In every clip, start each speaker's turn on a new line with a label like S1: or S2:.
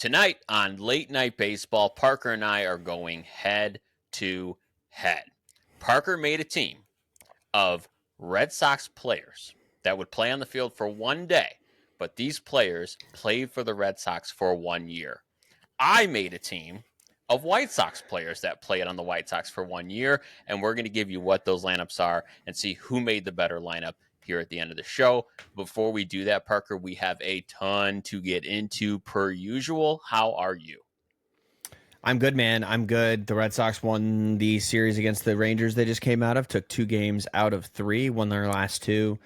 S1: Tonight on Late Night Baseball, Parker and I are going head to head. Parker made a team of Red Sox players that would play on the field for one day, but these players played for the Red Sox for 1 year. I made a team of White Sox players that played on the White Sox for 1 year, and we're going to give you what those lineups are and see who made the better lineup here at the end of the show. Before we do that, Parker, we have a ton to get into per usual. How are you?
S2: I'm good, man. I'm good. The Red Sox won the series against the Rangers they just came out of, took 2 games out of 3, won their last 2.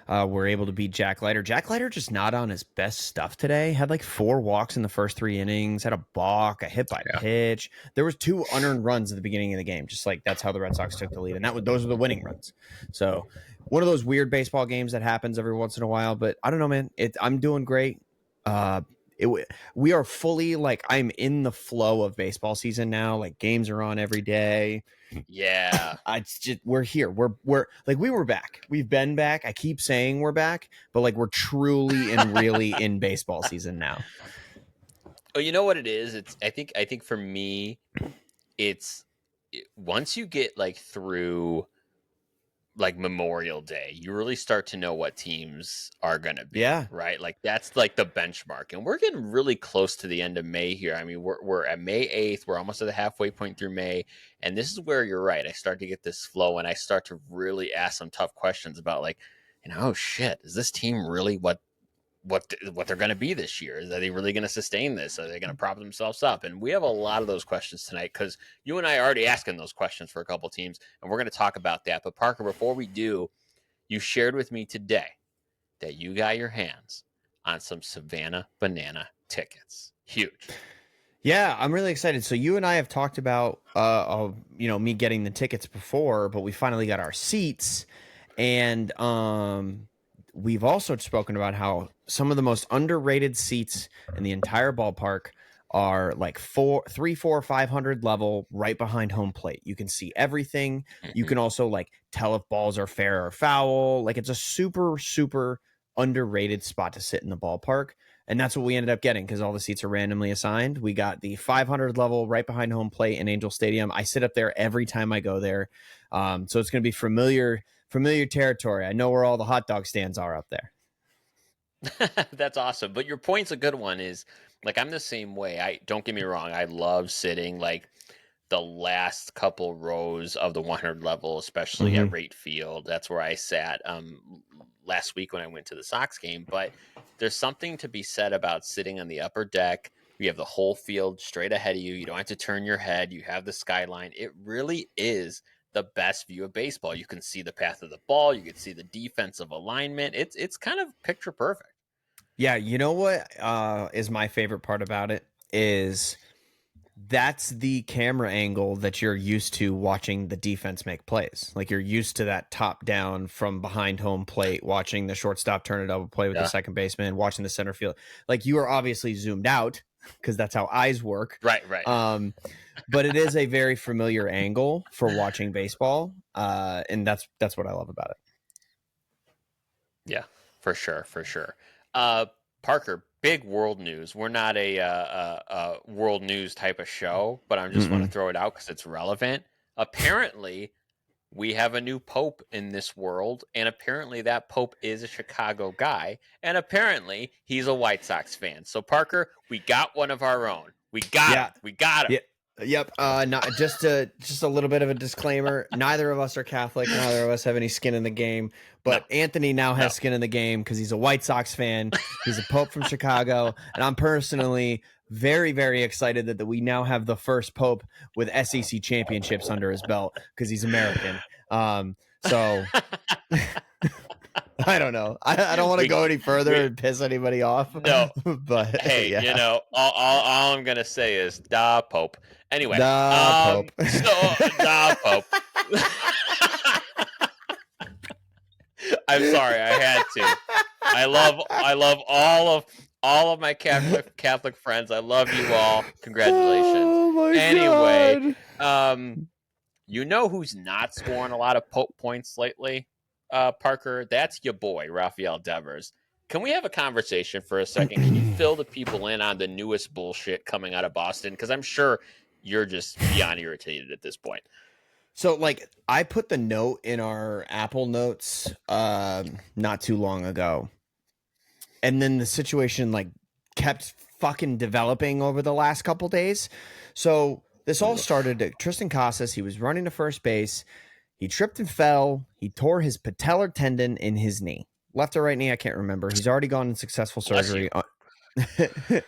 S2: Were able to beat Jack Leiter. Jack Leiter just not on his best stuff today. Had like 4 walks in the first 3 innings, had a balk, a hit by pitch. There was 2 unearned runs at the beginning of the game. Just like that's how the Red Sox took the lead. And those were the winning runs. So one of those weird baseball games that happens every once in a while. But I don't know, man. I'm doing great. We are fully I'm in the flow of baseball season now. Like games are on every day.
S1: Yeah.
S2: We're here. We're like we were back. We've been back. I keep saying we're back, but like we're truly and really in baseball season now.
S1: Oh, you know what it is? I think for me, once you get through Memorial Day, you really start to know what teams are going to be.
S2: Yeah.
S1: Right. That's the benchmark. And we're getting really close to the end of May here. I mean, we're at May 8th. We're almost at the halfway point through May. And this is where you're right. I start to get this flow and I start to really ask some tough questions about oh shit, is this team really what they're going to be this year? Are they really going to sustain this? Are they going to prop themselves up? And we have a lot of those questions tonight because you and I are already asking those questions for a couple teams, and we're going to talk about that. But Parker, before we do, you shared with me today that you got your hands on some Savannah Banana tickets. Huge.
S2: Yeah, I'm really excited. So you and I have talked about, me getting the tickets before, but we finally got our seats, and we've also spoken about how some of the most underrated seats in the entire ballpark are 300, 400, 500 level right behind home plate. You can see everything. Mm-hmm. You can also tell if balls are fair or foul. It's a super, super underrated spot to sit in the ballpark. And that's what we ended up getting because all the seats are randomly assigned. We got the 500 level right behind home plate in Angel Stadium. I sit up there every time I go there. So it's going to be familiar territory. I know where all the hot dog stands are up there.
S1: That's awesome. But your point's a good one is I'm the same way. Don't get me wrong. I love sitting the last couple rows of the 100 level, especially at right field. That's where I sat last week when I went to the Sox game. But there's something to be said about sitting on the upper deck. You have the whole field straight ahead of you. You don't have to turn your head. You have the skyline. It really is the best view of baseball. You can see the path of the ball. You can see the defensive alignment. It's kind of picture perfect.
S2: Yeah, you know what is my favorite part about it is that's the camera angle that you're used to watching the defense make plays. You're used to that top down from behind home plate, watching the shortstop turn a double play with the second baseman, watching the center field. You are obviously zoomed out because that's how eyes work.
S1: Right.
S2: But it is a very familiar angle for watching baseball. And that's what I love about it.
S1: Yeah, for sure. Parker, big world news. We're not a world news type of show, but I just want to throw it out because it's relevant. Apparently, we have a new pope in this world, and apparently that pope is a Chicago guy, and apparently he's a White Sox fan. So, Parker, we got one of our own. We got him. We got him.
S2: Yeah. Yep. Not just a little bit of a disclaimer. Neither of us are Catholic. Neither of us have any skin in the game. But Anthony now has skin in the game because he's a White Sox fan. He's a Pope from Chicago, and I'm personally very, very excited that we now have the first Pope with SEC championships under his belt because he's American. So I don't know. I don't want to go any further and piss anybody off.
S1: No,
S2: but
S1: hey, all I'm gonna say is da Pope. Anyway,
S2: Pope.
S1: So da Pope. I'm sorry, I had to. I love all of my Catholic friends. I love you all. Congratulations.
S2: Oh my
S1: anyway,
S2: God.
S1: You know who's not scoring a lot of Pope points lately? Parker, that's your boy, Rafael Devers. Can we have a conversation for a second? Can you fill the people in on the newest bullshit coming out of Boston? Because I'm sure you're just beyond irritated at this point.
S2: So like I put the note in our Apple notes not too long ago. And then the situation like kept fucking developing over the last couple days. So this all started at Triston Casas. He was running to first base. He tripped and fell. He tore his patellar tendon in his knee. Left or right knee, I can't remember. He's already gone in successful
S1: Bless you.
S2: surgery.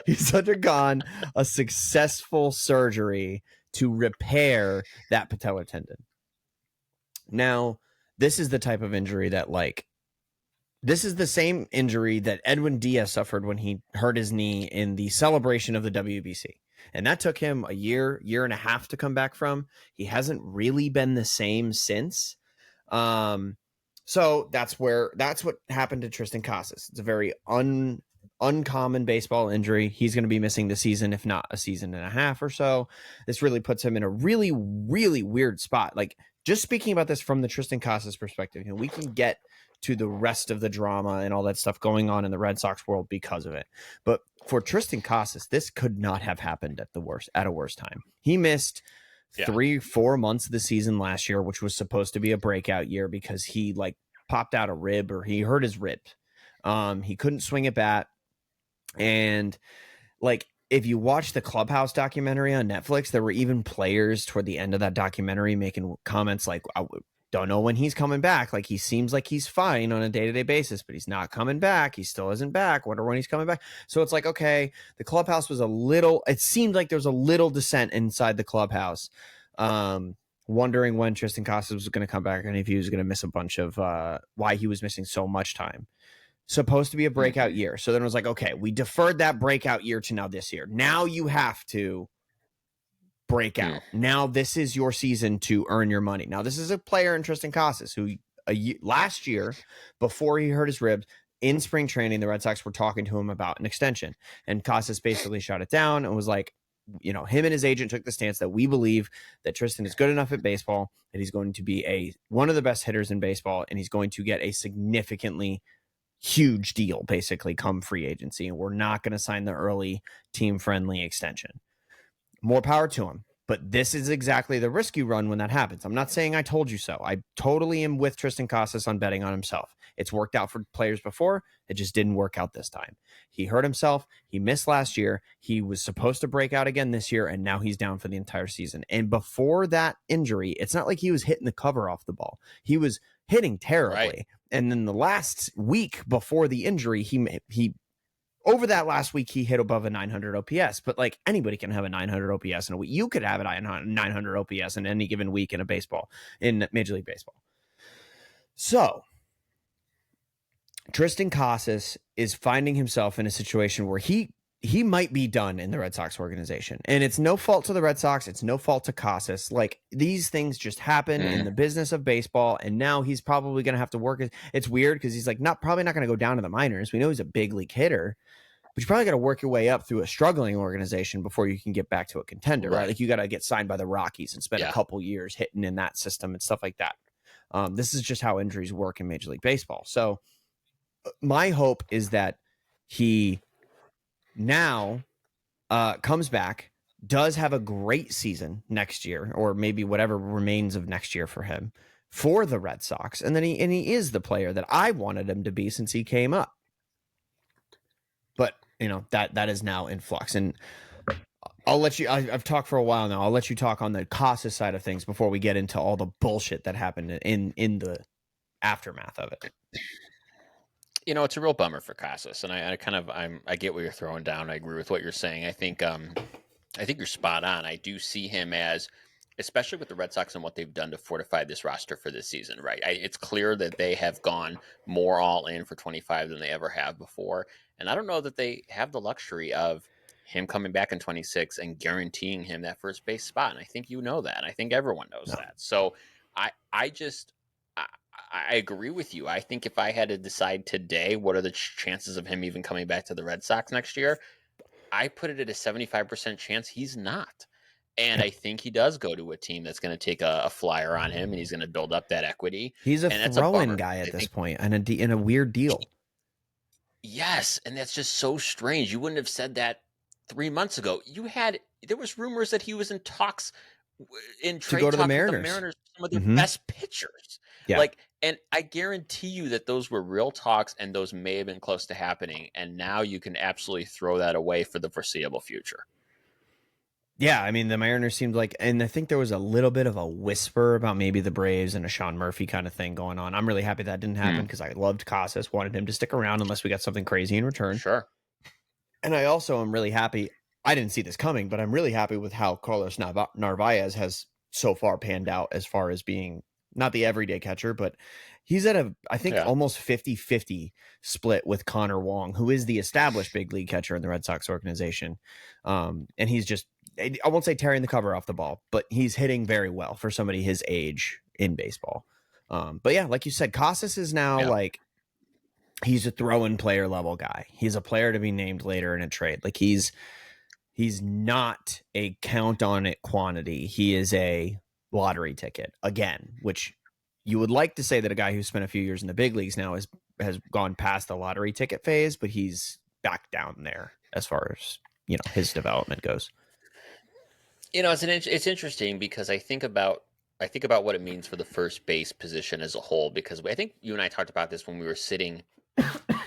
S2: He's undergone a successful surgery to repair that patellar tendon. Now, this is the type of injury that this is the same injury that Edwin Diaz suffered when he hurt his knee in the celebration of the WBC. And that took him a year and a half to come back from. He hasn't really been the same since. So that's what happened to Triston Casas. It's a very uncommon baseball injury. He's going to be missing the season, if not a season and a half or so. This really puts him in a really, really weird spot. Like, just speaking about this from the Triston Casas perspective, we can get to the rest of the drama and all that stuff going on in the Red Sox world because of it. But for Triston Casas, this could not have happened at a worse time. He missed 3-4 months of the season last year, which was supposed to be a breakout year because he popped out a rib, or he hurt his rib. He couldn't swing a bat. And if you watch the Clubhouse documentary on Netflix, there were even players toward the end of that documentary making comments like, I don't know when he's coming back. Like, he seems like he's fine on a day-to-day basis, but he's not coming back. He still isn't back. Wonder when he's coming back. So it's like, okay, the Clubhouse was it seemed like there was a little dissent inside the Clubhouse, wondering when Triston Casas was going to come back and if he was going to miss a bunch of why he was missing so much time. Supposed to be a breakout year. So then it was like, okay, we deferred that breakout year to now this year. Now you have to break out. Now this is your season to earn your money. Now this is a player in Triston Casas who last year, before he hurt his ribs, in spring training, the Red Sox were talking to him about an extension. And Casas basically shot it down and was like, him and his agent took the stance that we believe that Triston is good enough at baseball, that he's going to be one of the best hitters in baseball, and he's going to get a significantly huge deal basically come free agency, and we're not going to sign the early team friendly extension. More power to him, but this is exactly the risk you run when that happens. I'm not saying I told you so. I totally am with Triston Casas on betting on himself. It's worked out for players before. It just didn't work out this time. He hurt himself. He missed last year. He was supposed to break out again this year, and now he's down for the entire season. And before that injury, it's not like he was hitting the cover off the ball. He was hitting terribly. Right. And then the last week before the injury, he over that last week, he hit above a 900 OPS. But anybody can have a 900 OPS in a week. You could have a 900 OPS in any given week in Major League Baseball. So Triston Casas is finding himself in a situation where he might be done in the Red Sox organization. And it's no fault to the Red Sox. It's no fault to Casas. These things just happen in the business of baseball. And now he's probably going to have to work. It's weird because he's probably not going to go down to the minors. We know he's a big league hitter, but you probably got to work your way up through a struggling organization before you can get back to a contender, right? You got to get signed by the Rockies and spend a couple years hitting in that system and stuff like that. This is just how injuries work in Major League Baseball. So my hope is that he now comes back, does have a great season next year, or maybe whatever remains of next year for him, for the Red Sox, and then he is the player that I wanted him to be since he came up. But that is now in flux, and I'll let you. I've talked for a while now. I'll let you talk on the Casas side of things before we get into all the bullshit that happened in the aftermath of it.
S1: It's a real bummer for Casas, and I get what you're throwing down. I agree with what you're saying. I think you're spot on. I do see him as, especially with the Red Sox and what they've done to fortify this roster for this season, right? It's clear that they have gone more all in for 25 than they ever have before, and I don't know that they have the luxury of him coming back in 26 and guaranteeing him that first base spot. And I think that. I think everyone knows that. So I agree with you. I think if I had to decide today what are the chances of him even coming back to the Red Sox next year, I put it at a 75% chance he's not. And I think he does go to a team that's going to take a flyer on him, and he's going to build up that equity.
S2: He's a
S1: And that's a
S2: throw-in
S1: bummer.
S2: guy at
S1: I
S2: this
S1: think
S2: point, and in a weird deal
S1: yes, and that's just so strange. You wouldn't have said that 3 months ago. There was rumors that he was in talks, in
S2: to go
S1: trade
S2: to the
S1: talks with the
S2: Mariners.
S1: Mariners, some of their
S2: Mm-hmm.
S1: best pitchers.
S2: Yeah.
S1: Like, and I guarantee you that those were real talks, and those may have been close to happening. And now you can absolutely throw that away for the foreseeable future.
S2: Yeah, I mean the Mariners seemed like, and I think there was a little bit of a whisper about maybe the Braves and a Sean Murphy kind of thing going on. I'm really happy that didn't happen
S1: Hmm,
S2: because I loved Casas, wanted him to stick around unless we got something crazy in return.
S1: sure.
S2: And I also am really happy. I didn't see this coming, but I'm really happy with how Carlos Narvaez has so far panned out as far as being not the everyday catcher, but he's at I think,
S1: Yeah.
S2: almost 50-50 split with Connor Wong, who is the established big league catcher in the Red Sox organization. And he's just, I won't say tearing the cover off the ball, but he's hitting very well for somebody his age in baseball. But yeah, like you said, Casas is now
S1: Yeah.
S2: like, he's a throw-in player level guy. He's a player to be named later in a trade. Like he's not a count on it quantity. He is a lottery ticket again, which you would like to say that a guy who spent a few years in the big leagues now has gone past the lottery ticket phase, but he's back down there as far as, his development goes.
S1: It's interesting because I think about what it means for the first base position as a whole, because I think you and I talked about this when we were sitting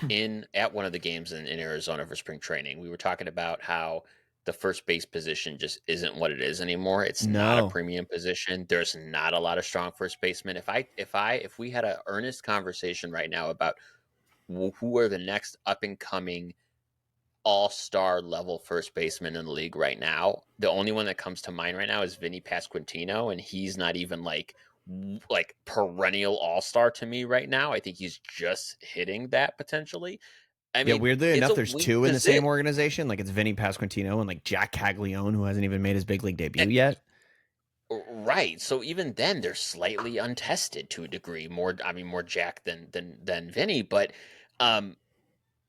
S1: in at one of the games in Arizona for spring training. We were talking about how the first base position just isn't what it is anymore. It's not a
S2: No.
S1: premium position. There's not a lot of strong first basemen. If we had an earnest conversation right now about who are the next up and coming all-star level first baseman in the league right now, the only one that comes to mind right now is Vinny Pasquantino, and he's not even like perennial all-star to me right now. I think he's just hitting that potentially. I
S2: Yeah,
S1: mean,
S2: weirdly
S1: it's
S2: enough,
S1: a
S2: there's
S1: weird
S2: two in the same
S1: position.
S2: organization. Like it's Vinny Pasquantino and like Jack Caglione, who hasn't even made his big league debut yet.
S1: Right. So even then they're slightly untested to a degree. More Jack than Vinny, um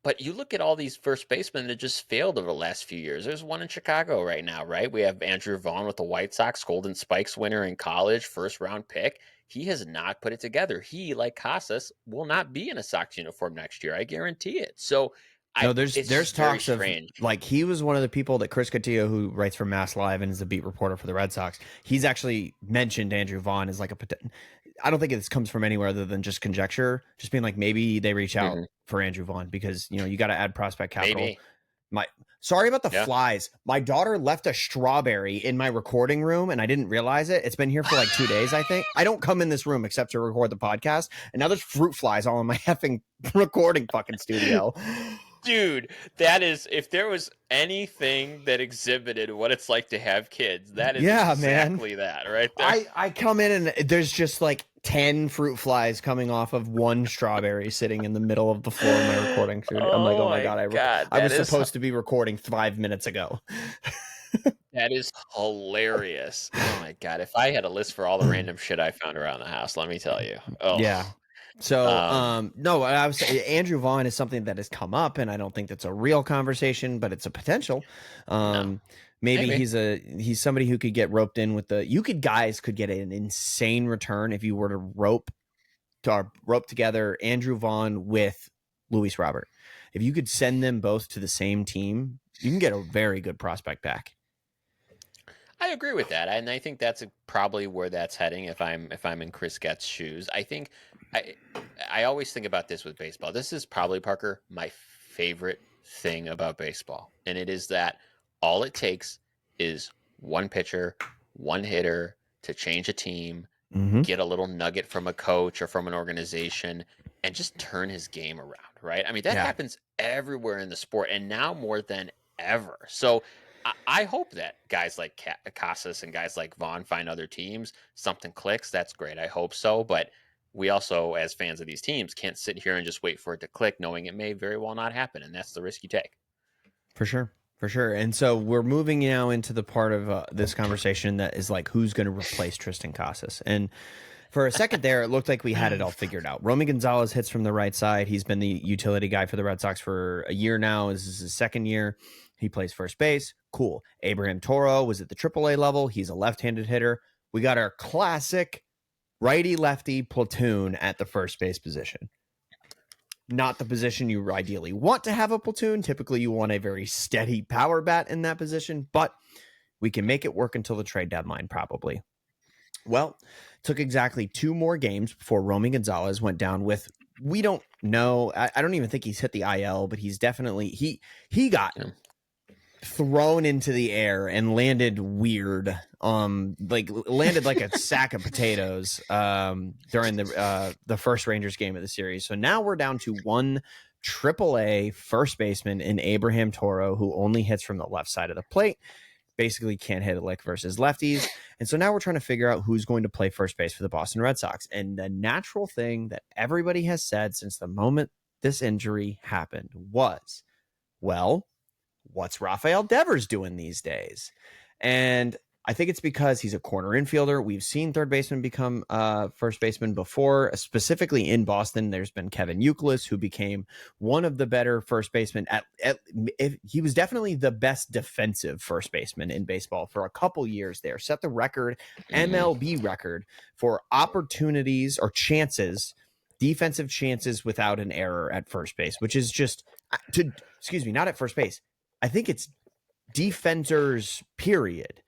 S1: but you look at all these first basemen that just failed over the last few years. There's one in Chicago right now, right? We have Andrew Vaughn with the White Sox, Golden Spikes winner in college, first round pick. He has not put it together. He, like Casas, will not be in a Sox uniform next year. I guarantee it. So
S2: No,
S1: it's
S2: there's
S1: just very
S2: talks of,
S1: strange.
S2: like, he was one of the people that Chris Cotillo, who writes for Mass Live and is a beat reporter for the Red Sox, he's actually mentioned Andrew Vaughn as like I don't think this comes from anywhere other than just conjecture, just being like maybe they reach out
S1: Hmm.
S2: for Andrew Vaughn because you got to add prospect capital.
S1: Maybe.
S2: My Sorry about the
S1: Yeah.
S2: flies. My daughter left a strawberry in my recording room and I didn't realize it. It's been here for like 2 days, I think. I don't come in this room except to record the podcast, and now there's fruit flies all in my effing recording fucking studio.
S1: Dude, that is, if there was anything that exhibited what it's like to have kids, that is
S2: Yeah, man.
S1: exactly that right there.
S2: I come in and there's just like 10 fruit flies coming off of one strawberry sitting in the middle of the floor of my recording studio. I'm like,
S1: Oh
S2: oh my
S1: my
S2: God,
S1: God,
S2: I was supposed to be recording 5 minutes ago.
S1: that is hilarious. Oh my God, if I had a list for all the random shit I found around the house, let me tell you. Oh,
S2: Yeah. So,
S1: um,
S2: no, I was Andrew Vaughn is something that has come up, and I don't think that's a real conversation, but it's a potential.
S1: no,
S2: Maybe
S1: maybe.
S2: he's somebody who could get roped in with guys could get an insane return if you were to rope together Andrew Vaughn with Luis Robert. If you could send them both to the same team, you can get a very good prospect back.
S1: I agree with that, and I think that's probably where that's heading. If I'm in Chris Getz's shoes, I I always think about this with baseball. This is probably, Parker, my favorite thing about baseball, and it is that all it takes is one pitcher, one hitter to change a team,
S2: Mm-hmm.
S1: get a little nugget from a coach or from an organization, and just turn his game around. Right? I mean, that
S2: Yeah,
S1: happens everywhere in the sport, and now more than ever. So I hope that guys like Casas and guys like Vaughn find other teams. Something clicks. That's great. I hope so. But we also, as fans of these teams, can't sit here and just wait for it to click, knowing it may very well not happen. And that's the risk you take.
S2: for sure. For sure. And so we're moving now into the part of this conversation that is like, who's going to replace Triston Casas? And For a second there, it looked like we had it all figured out. Romy Gonzalez hits from the right side. He's been the utility guy for the Red Sox for a year now. This is his second year. He plays first base. Cool. Abraham Toro was at the AAA level. He's a left-handed hitter. We got our classic righty-lefty platoon at the first base position. Not the position you ideally want to have a platoon. Typically, you want a very steady power bat in that position, but we can make it work until the trade deadline, probably. Well, took exactly 2 more games before Romy Gonzalez went down with, we don't know. I don't even think he's hit the IL, but he's definitely, he got thrown into the air and landed weird, landed like a sack of potatoes during the first Rangers game of the series. So now we're down to 1 AAA first baseman in Abraham Toro, who only hits from the left side of the plate. Basically can't hit it like versus lefties. And so now we're trying to figure out who's going to play first base for the Boston Red Sox. And the natural thing that everybody has said since the moment this injury happened was, well, what's Rafael Devers doing these days? And I think it's because he's a corner infielder. We've seen third baseman become first baseman before, specifically in Boston. There's been Kevin Youkilis, who became one of the better first basemen. He was definitely the best defensive first baseman in baseball for a couple years there. Set the record, MLB record, for opportunities or chances, defensive chances without an error at first base, which is just, not at first base. I think it's defenders, period.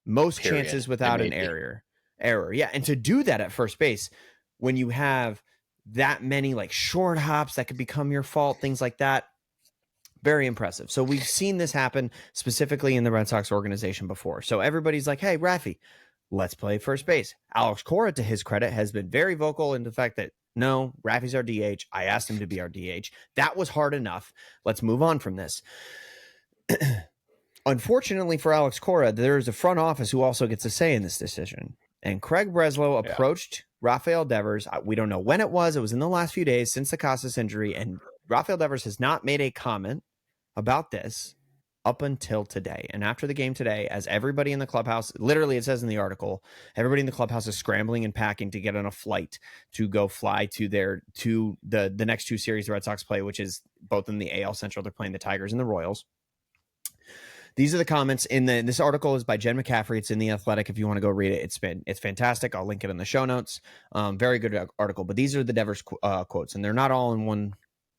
S2: Most chances without an error. Yeah. And to do that at first base, when you have that many like short hops that could become your fault, things like that, very impressive. So we've seen this happen specifically in the Red Sox organization before. So everybody's like, hey, Rafi, let's play first base. Alex Cora, to his credit, has been very vocal in the fact that, no, Rafi's our DH. I asked him to be our DH. That was hard enough. Let's move on from this. Unfortunately for Alex Cora, there is a front office who also gets a say in this decision. And Craig Breslow approached Rafael Devers. We don't know when it was. It was in the last few days since the Casas injury. And Rafael Devers has not made a comment about this up until today. And after the game today, as everybody in the clubhouse, literally it says in the article, everybody in the clubhouse is scrambling and packing to get on a flight to go fly to the next 2 series the Red Sox play, which is both in the AL Central. They're playing the Tigers and the Royals. These are the comments this article is by Jen McCaffrey. It's in The Athletic if you want to go read it. It's fantastic. I'll link it in the show notes. Very good article. But these are the Devers quotes, and they're not all in one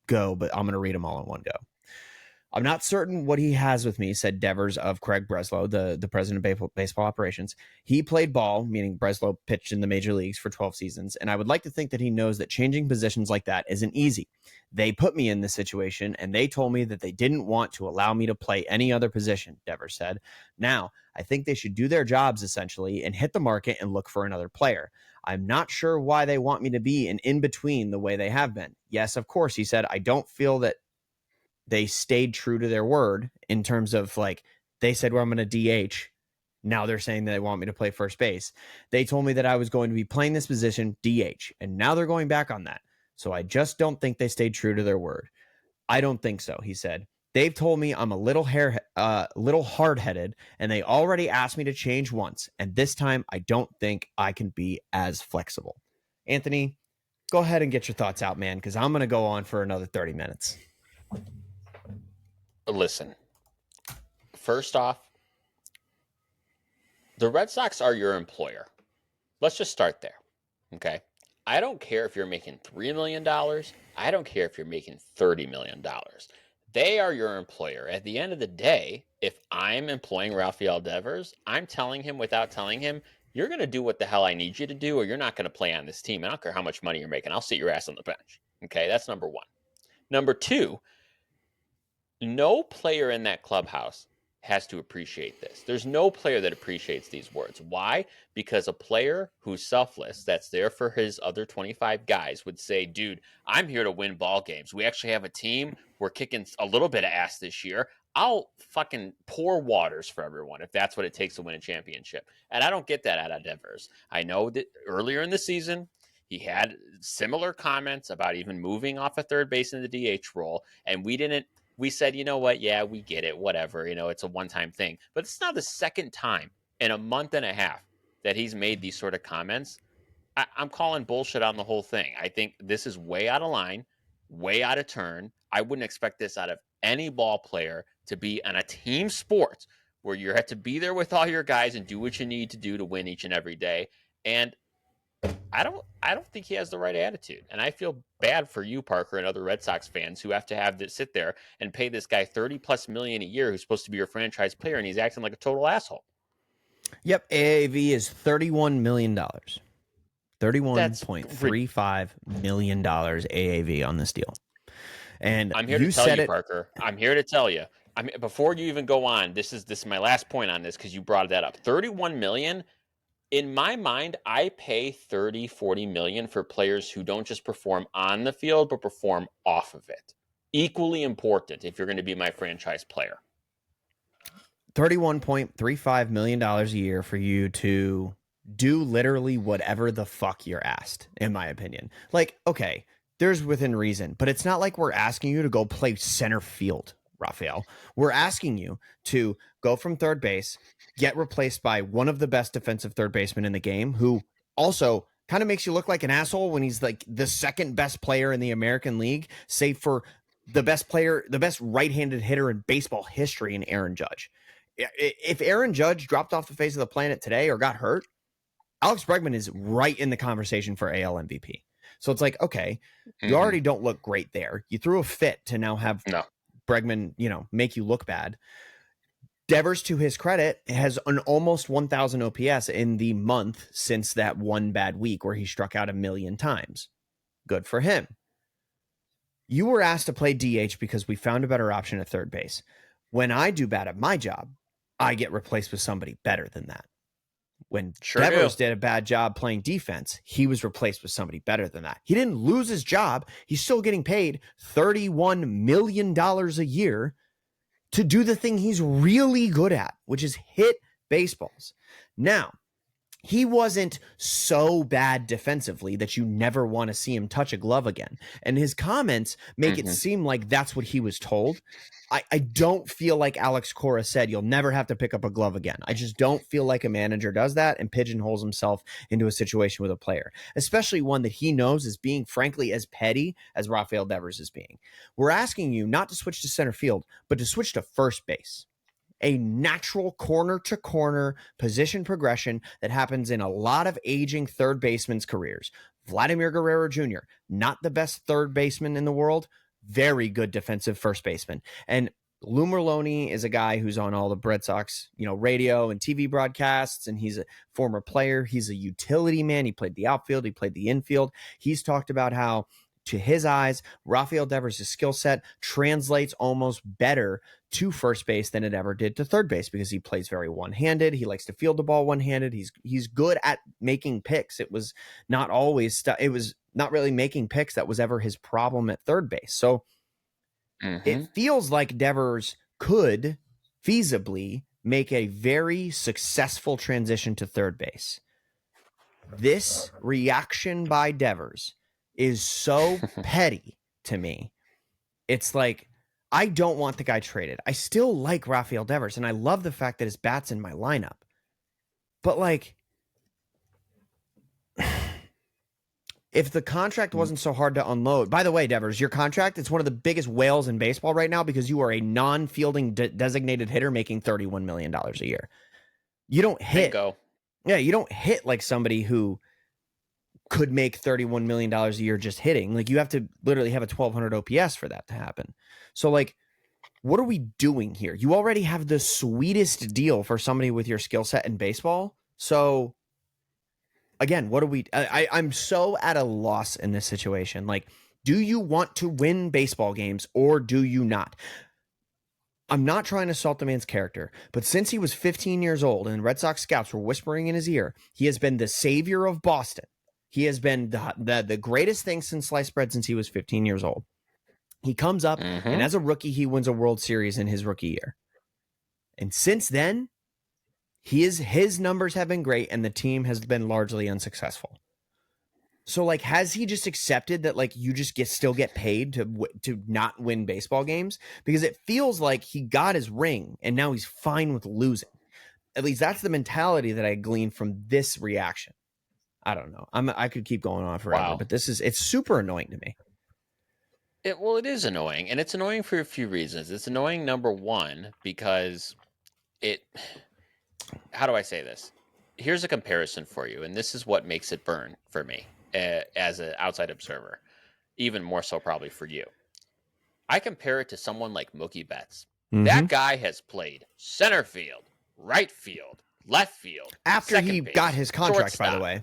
S2: go, but I'm going to read them all in one go. I'm not certain what he has with me, said Devers of Craig Breslow, the president of baseball operations. He played ball, meaning Breslow pitched in the major leagues for 12 seasons, and I would like to think that he knows that changing positions like that isn't easy. They put me in this situation, and they told me that they didn't want to allow me to play any other position, Devers said. Now, I think they should do their jobs, essentially, and hit the market and look for another player. I'm not sure why they want me to be an in-between the way they have been. Yes, of course, he said, I don't feel that they stayed true to their word in terms of like, they said, well, I'm going to DH. Now they're saying that they want me to play first base. They told me that I was going to be playing this position DH, and now they're going back on that. So I just don't think they stayed true to their word. I don't think so, he said. They've told me I'm a little hard-headed, and they already asked me to change once, and this time I don't think I can be as flexible. Anthony, go ahead and get your thoughts out, man, because I'm going to go on for another 30 minutes.
S1: Listen, first off, the Red Sox are your employer. Let's just start there, okay? I don't care if you're making $3 million. I don't care if you're making $30 million. They are your employer. At the end of the day, if I'm employing Rafael Devers, I'm telling him without telling him, you're going to do what the hell I need you to do, or you're not going to play on this team. I don't care how much money you're making. I'll sit your ass on the bench. Okay, that's number one. Number two, no player in that clubhouse has to appreciate this. There's no player that appreciates these words. Why? Because a player who's selfless, that's there for his other 25 guys, would say, dude, I'm here to win ball games. We actually have a team. We're kicking a little bit of ass this year. I'll fucking pour waters for everyone if that's what it takes to win a championship. And I don't get that out of Devers. I know that earlier in the season, he had similar comments about even moving off a third base in the DH role, and we said, you know what? Yeah, we get it. Whatever. It's a one-time thing. But it's now the second time in a month and a half that he's made these sort of comments. I'm calling bullshit on the whole thing. I think this is way out of line, way out of turn. I wouldn't expect this out of any ball player to be on a team sport where you have to be there with all your guys and do what you need to do to win each and every day. And I don't think he has the right attitude. And I feel bad for you, Parker, and other Red Sox fans who have to sit there and pay this guy 30 plus million a year who's supposed to be your franchise player, and he's acting like a total asshole.
S2: Yep, AAV is $31 million.
S1: That's
S2: $31.35 million AAV on this deal. And
S1: I'm here
S2: you
S1: to tell
S2: said
S1: you,
S2: it.
S1: Parker. I'm here to tell you. Before you even go on, this is my last point on this because you brought that up. 31 million. In my mind, I pay 30, 40 million for players who don't just perform on the field, but perform off of it. Equally important if you're going to be my franchise player.
S2: $31.35 million a year for you to do literally whatever the fuck you're asked, in my opinion. Like, okay, there's within reason, but it's not like we're asking you to go play center field, Rafael. We're asking you to go from third base, get replaced by one of the best defensive third basemen in the game, who also kind of makes you look like an asshole when he's like the second best player in the American League, save for the best player, the best right-handed hitter in baseball history in Aaron Judge. If Aaron Judge dropped off the face of the planet today or got hurt, Alex Bregman is right in the conversation for AL MVP. So it's like, okay, you already don't look great there. You threw a fit to now have Bregman, make you look bad. Devers, to his credit, has an almost 1,000 OPS in the month since that one bad week where he struck out 1 million times. Good for him. You were asked to play DH because we found a better option at third base. When I do bad at my job, I get replaced with somebody better than that. When Devers did a bad job playing defense, he was replaced with somebody better than that. He didn't lose his job. He's still getting paid $31 million a year to do the thing he's really good at, which is hit baseballs. Now, he wasn't so bad defensively that you never want to see him touch a glove again. And his comments make it seem like that's what he was told. I don't feel like Alex Cora said, you'll never have to pick up a glove again. I just don't feel like a manager does that and pigeonholes himself into a situation with a player, especially one that he knows is being, frankly, as petty as Rafael Devers is being. We're asking you not to switch to center field, but to switch to first base. A natural corner-to-corner position progression that happens in a lot of aging third basemen's careers. Vladimir Guerrero Jr., not the best third baseman in the world, very good defensive first baseman. And Lou Merloni is a guy who's on all the Red Sox, radio and TV broadcasts, and he's a former player. He's a utility man. He played the outfield. He played the infield. He's talked about how, to his eyes, Rafael Devers' skill set translates almost better to first base than it ever did to third base because he plays very one-handed. He likes to field the ball one-handed. He's good at making picks. It was not really making picks that was ever his problem at third base. So it feels like Devers could feasibly make a very successful transition to third base. This reaction by Devers is so petty to me. It's like, I don't want the guy traded. I still like Rafael Devers, and I love the fact that his bat's in my lineup. But, like, if the contract wasn't so hard to unload... By the way, Devers, your contract, it's one of the biggest whales in baseball right now because you are a non-fielding designated hitter making $31 million a year. You don't hit...
S1: Bingo.
S2: Yeah, you don't hit like somebody who could make $31 million a year just hitting. Like, you have to literally have a 1,200 OPS for that to happen. So, like, what are we doing here? You already have the sweetest deal for somebody with your skill set in baseball. So, again, what do we... I'm so at a loss in this situation. Like, do you want to win baseball games or do you not? I'm not trying to salt the man's character, but since he was 15 years old and Red Sox scouts were whispering in his ear, he has been the savior of Boston. He has been the greatest thing since sliced bread since he was 15 years old. He comes up, and as a rookie, he wins a World Series in his rookie year. And since then, his numbers have been great, and the team has been largely unsuccessful. So, like, has he just accepted that, like, you just still get paid to not win baseball games? Because it feels like he got his ring, and now he's fine with losing. At least that's the mentality that I gleaned from this reaction. I don't know. I could keep going on forever,
S1: Wow.
S2: but it's super annoying to me.
S1: It is annoying, and it's annoying for a few reasons. It's annoying, number one, because it. How do I say this? Here's a comparison for you, and this is what makes it burn for me as an outside observer, even more so probably for you. I compare it to someone like Mookie Betts.
S2: Mm-hmm.
S1: That guy has played center field, right field, left field,
S2: After he
S1: second
S2: got
S1: base,
S2: his contract, by the
S1: shortstop.
S2: way.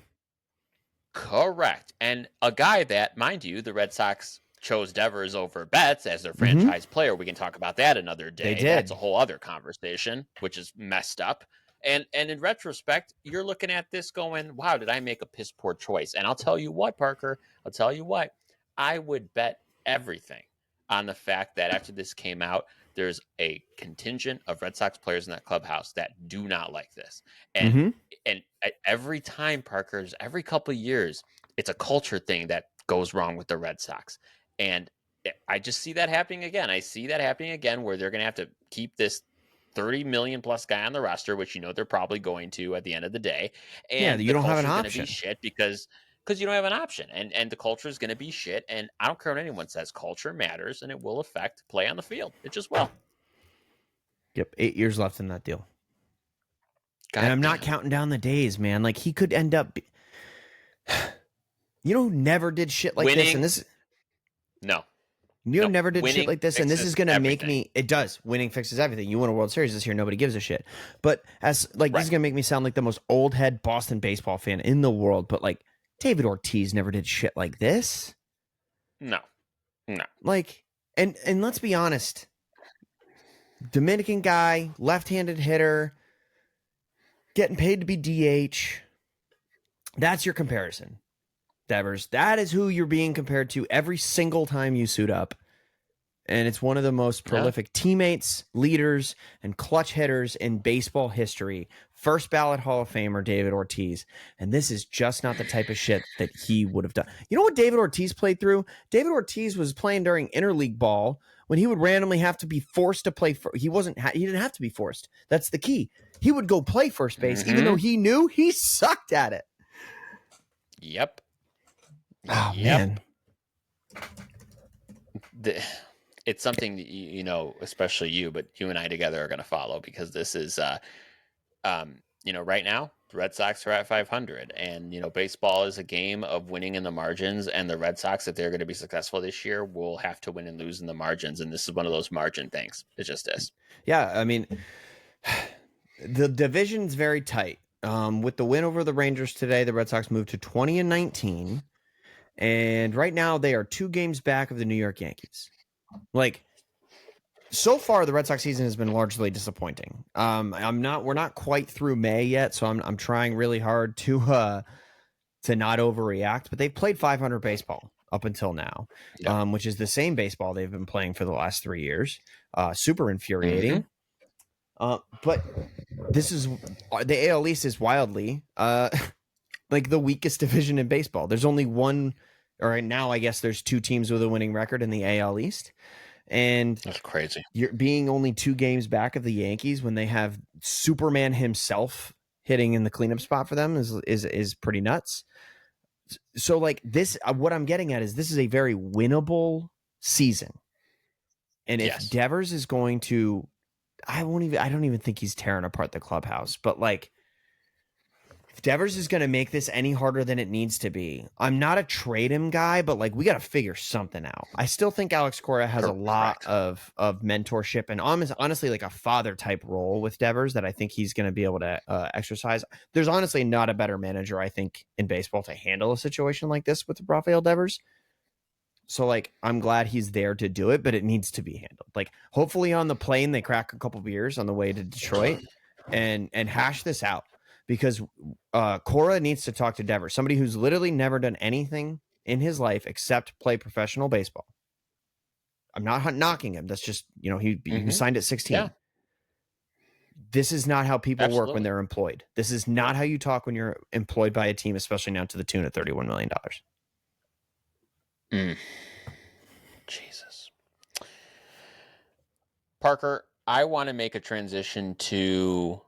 S1: Correct. And a guy that, mind you, the Red Sox chose Devers over Betts as their
S2: Mm-hmm.
S1: franchise player. We can talk about that another
S2: They
S1: day. That's
S2: did.
S1: a whole other conversation, which is messed up. And in retrospect, you're looking at this going, wow, did I make a piss poor choice? And I'll tell you what, Parker, I'll tell you what, I would bet everything on the fact that after this came out, there's a contingent of Red Sox players in that clubhouse that do not like this. And
S2: Mm-hmm.
S1: and every time, Parker's every couple of years, it's a culture thing that goes wrong with the Red Sox. And I just see that happening again. I see that happening again where they're going to have to keep this 30 million plus guy on the roster, which they're probably going to at the end of the day.
S2: Yeah,
S1: And
S2: you
S1: the
S2: don't have an
S1: culture is going to be
S2: option.
S1: shit because you don't have an option. And the culture is going to be shit. And I don't care what anyone says, culture matters and it will affect play on the field. It just will.
S2: Yep, 8 years left in that deal. And
S1: God
S2: I'm not
S1: damn.
S2: counting down the days, man. Like he could end up who never did shit like this, and
S1: Winning.
S2: this
S1: No.
S2: Never did shit
S1: Winning
S2: like this, and this is
S1: fixes
S2: gonna make
S1: everything.
S2: me. It does. Winning fixes everything. You win a World Series this year, nobody gives a shit. But as like this is
S1: Right.
S2: gonna make me sound like the most old head Boston baseball fan in the world. But like David Ortiz never did shit like this.
S1: No. No.
S2: Like, and let's be honest, Dominican guy, left-handed hitter, getting paid to be DH. That's your comparison, Devers. That is who you're being compared to every single time you suit up. And it's one of the most prolific teammates, leaders, and clutch hitters in baseball history. First ballot Hall of Famer, David Ortiz. And this is just not the type of shit that he would have done. You know what David Ortiz played through? David Ortiz was playing during interleague ball when he would randomly have to be forced to play. He didn't have to be forced. That's the key. He would go play first base, even though he knew he sucked at it.
S1: Yep.
S2: Oh, man.
S1: It's something that, especially you, but you and I together are going to follow because this is, right now the Red Sox are at 500, and baseball is a game of winning in the margins. And the Red Sox, if they're going to be successful this year, will have to win and lose in the margins. And this is one of those margin things. It just is.
S2: Yeah, I mean, the division's very tight. With the win over the Rangers today, the Red Sox moved to 20-19. And right now they are 2 games back of the New York Yankees. Like, so far the Red Sox season has been largely disappointing. We're not quite through May yet, so I'm trying really hard to not overreact, but they've played 500 baseball up until now, which is the same baseball they've been playing for the last 3 years. Super infuriating. But this is the AL East is wildly like the weakest division in baseball. There's only one, or right now I guess there's 2 teams with a winning record in the AL East. And
S1: that's crazy.
S2: You're being only 2 games back of the Yankees when they have Superman himself hitting in the cleanup spot for them is pretty nuts. So like this, what I'm getting at is this is a very winnable season. And if Devers is going to, I don't even think he's tearing apart the clubhouse, but like, if Devers is going to make this any harder than it needs to be, I'm not a trade him guy, but like we got to figure something out. I still think Alex Cora has a lot of mentorship and honestly like a father type role with Devers that I think he's going to be able to exercise. There's honestly not a better manager, I think, in baseball to handle a situation like this with Rafael Devers. So like, I'm glad he's there to do it, but it needs to be handled. Like hopefully on the plane, they crack a couple beers on the way to Detroit and hash this out. Because Cora needs to talk to Devers, somebody who's literally never done anything in his life except play professional baseball. I'm not knocking him. That's just, he signed at 16. Yeah. This is not how people work when they're employed. This is not how you talk when you're employed by a team, especially now to the tune of $31 million.
S1: Jesus. Parker, I want to make a transition to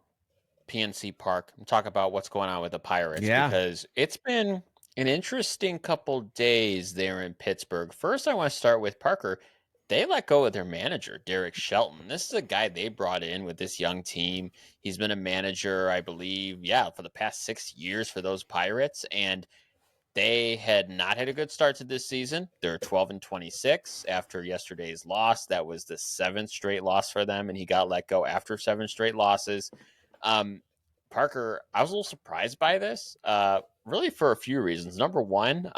S1: PNC Park and talk about what's going on with the Pirates
S2: Yeah.
S1: because it's been an interesting couple days there in Pittsburgh. First, I want to start with Parker. They let go of their manager, Derek Shelton. This is a guy they brought in with this young team. He's been a manager, I believe, for the past 6 years for those Pirates. And they had not had a good start to this season. They're 12-26 after yesterday's loss. That was the seventh straight loss for them, and he got let go after seven straight losses. Um, Parker, I was a little surprised by this, really for a few reasons. Number one,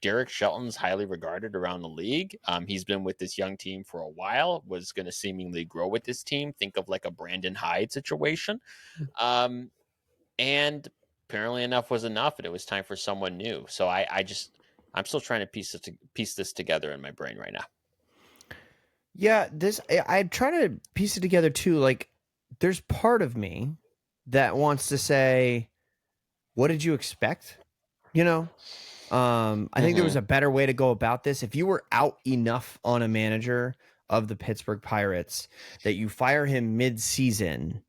S1: Derek Shelton's highly regarded around the league. He's been with this young team for a while, was going to seemingly grow with this team. Think of like a Brandon Hyde situation. Um, and apparently enough was enough, and it was time for someone new. So I'm still trying to piece this together in my brain right now.
S2: Yeah, I try to piece it together too. Like, there's part of me that wants to say, what did you expect? You know? I think there was a better way to go about this. If you were out enough on a manager of the Pittsburgh Pirates that you fire him mid-season,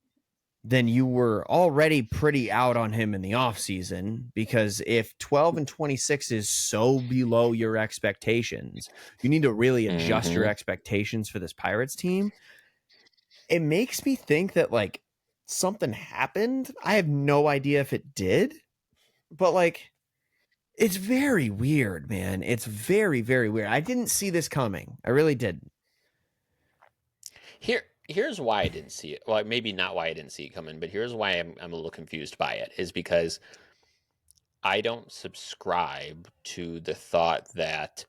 S2: then you were already pretty out on him in the offseason, because if 12-26 is so below your expectations, you need to really adjust your expectations for this Pirates team. It makes me think that like something happened. I have no idea if it did, but like it's very weird, man. It's very, very weird. I didn't see this coming. I really didn't.
S1: Here's why I didn't see it. Well, maybe not why I didn't see it coming, but here's why I'm a little confused by it, is because I don't subscribe to the thought that,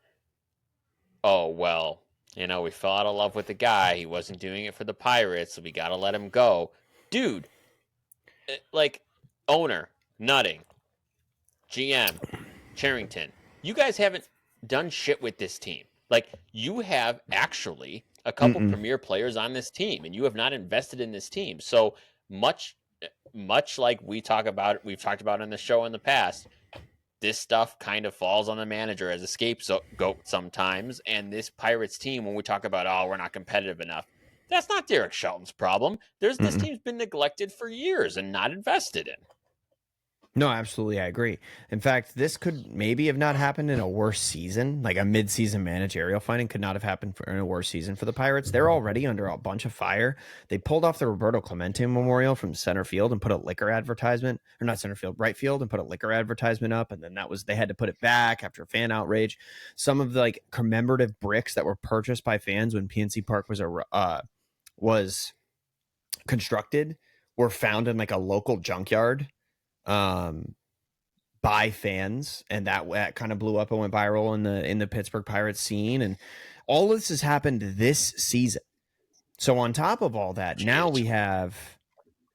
S1: oh, well, we fell out of love with the guy. He wasn't doing it for the Pirates, so we got to let him go. Dude, like, owner, Nutting, GM, Charrington, you guys haven't done shit with this team. Like, you have actually a couple premier players on this team, and you have not invested in this team. So much like we've talked about on the show in the past, this stuff kind of falls on the manager as a scapegoat sometimes. And this Pirates team, when we talk about, oh, we're not competitive enough, that's not Derek Shelton's problem. This team's been neglected for years and not invested in.
S2: No, absolutely. I agree. In fact, this could maybe have not happened in a worse season. Like a mid-season managerial finding could not have happened in a worse season for the Pirates. They're already under a bunch of fire. They pulled off the Roberto Clemente Memorial from center field and put a liquor advertisement, or not center field, right field, and put a liquor advertisement up. And then they had to put it back after fan outrage. Some of the like commemorative bricks that were purchased by fans when PNC Park was constructed were found in like a local junkyard by fans, and that kind of blew up and went viral in the Pittsburgh Pirates scene. And all this has happened this season. So on top of all that, now we have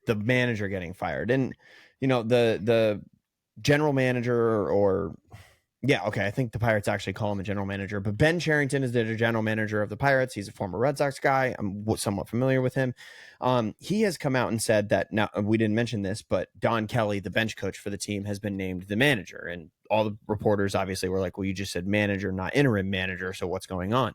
S2: the manager getting fired, and the general manager, or I think the Pirates actually call him a general manager, but Ben Cherington is the general manager of the Pirates. He's a former Red Sox guy. I'm somewhat familiar with him. He has come out and said that, now we didn't mention this, but Don Kelly, the bench coach for the team, has been named the manager. And all the reporters obviously were like, well, you just said manager, not interim manager. So what's going on?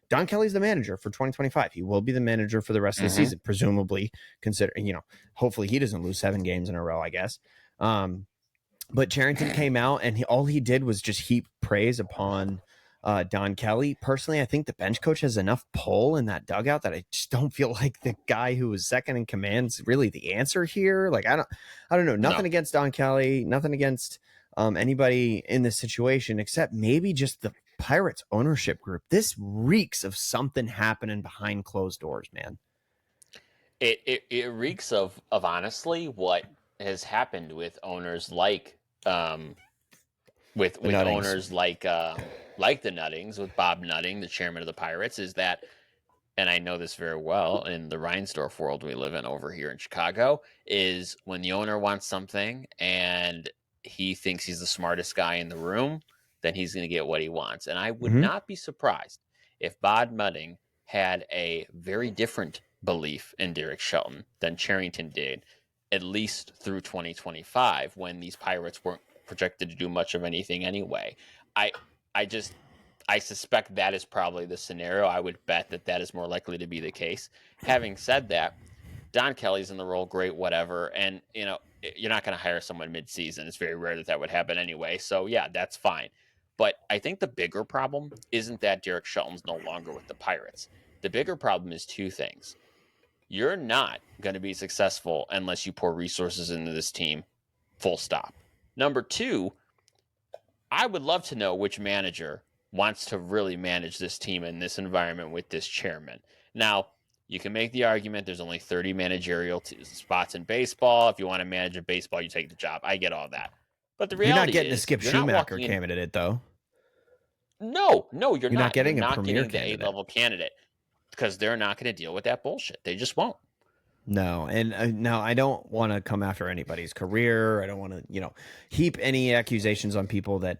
S2: Don Kelly's the manager for 2025. He will be the manager for the rest of the season, presumably, considering, hopefully he doesn't lose 7 games in a row, I guess. But Cherington came out, and all he did was just heap praise upon Don Kelly. Personally, I think the bench coach has enough pull in that dugout that I just don't feel like the guy who was second in command is really the answer here. Like, I don't know. Nothing against Don Kelly. Nothing against anybody in this situation, except maybe just the Pirates ownership group. This reeks of something happening behind closed doors, man.
S1: It reeks of honestly what has happened with owners like with owners like the Nuttings, with Bob Nutting, the chairman of the Pirates, is that, and I know this very well in the Reinsdorf world we live in over here in Chicago, is when the owner wants something and he thinks he's the smartest guy in the room, then he's going to get what he wants. And I would not be surprised if Bob Nutting had a very different belief in Derek Shelton than Cherington did, at least through 2025, when these Pirates weren't projected to do much of anything anyway. I suspect that is probably the scenario. I would bet that is more likely to be the case. Having said that, Don Kelly's in the role, great, whatever. And, you're not going to hire someone mid-season. It's very rare that would happen anyway. So, yeah, that's fine. But I think the bigger problem isn't that Derek Shelton's no longer with the Pirates. The bigger problem is two things. You're not going to be successful unless you pour resources into this team, full stop. Number two, I would love to know which manager wants to really manage this team in this environment with this chairman. Now, you can make the argument there's only 30 managerial spots in baseball. If you want to manage a baseball, you take the job. I get all that. But the
S2: You're not
S1: reality
S2: getting a
S1: is,
S2: Skip
S1: you're not
S2: Schumacher
S1: walking in.
S2: candidate, though.
S1: No, you're
S2: You're not
S1: not. You're
S2: getting a
S1: not
S2: premier
S1: getting the
S2: candidate.
S1: A-level candidate because they're not going to deal with that bullshit. They just won't.
S2: No, and no, I don't want to come after anybody's career. I don't want to, heap any accusations on people that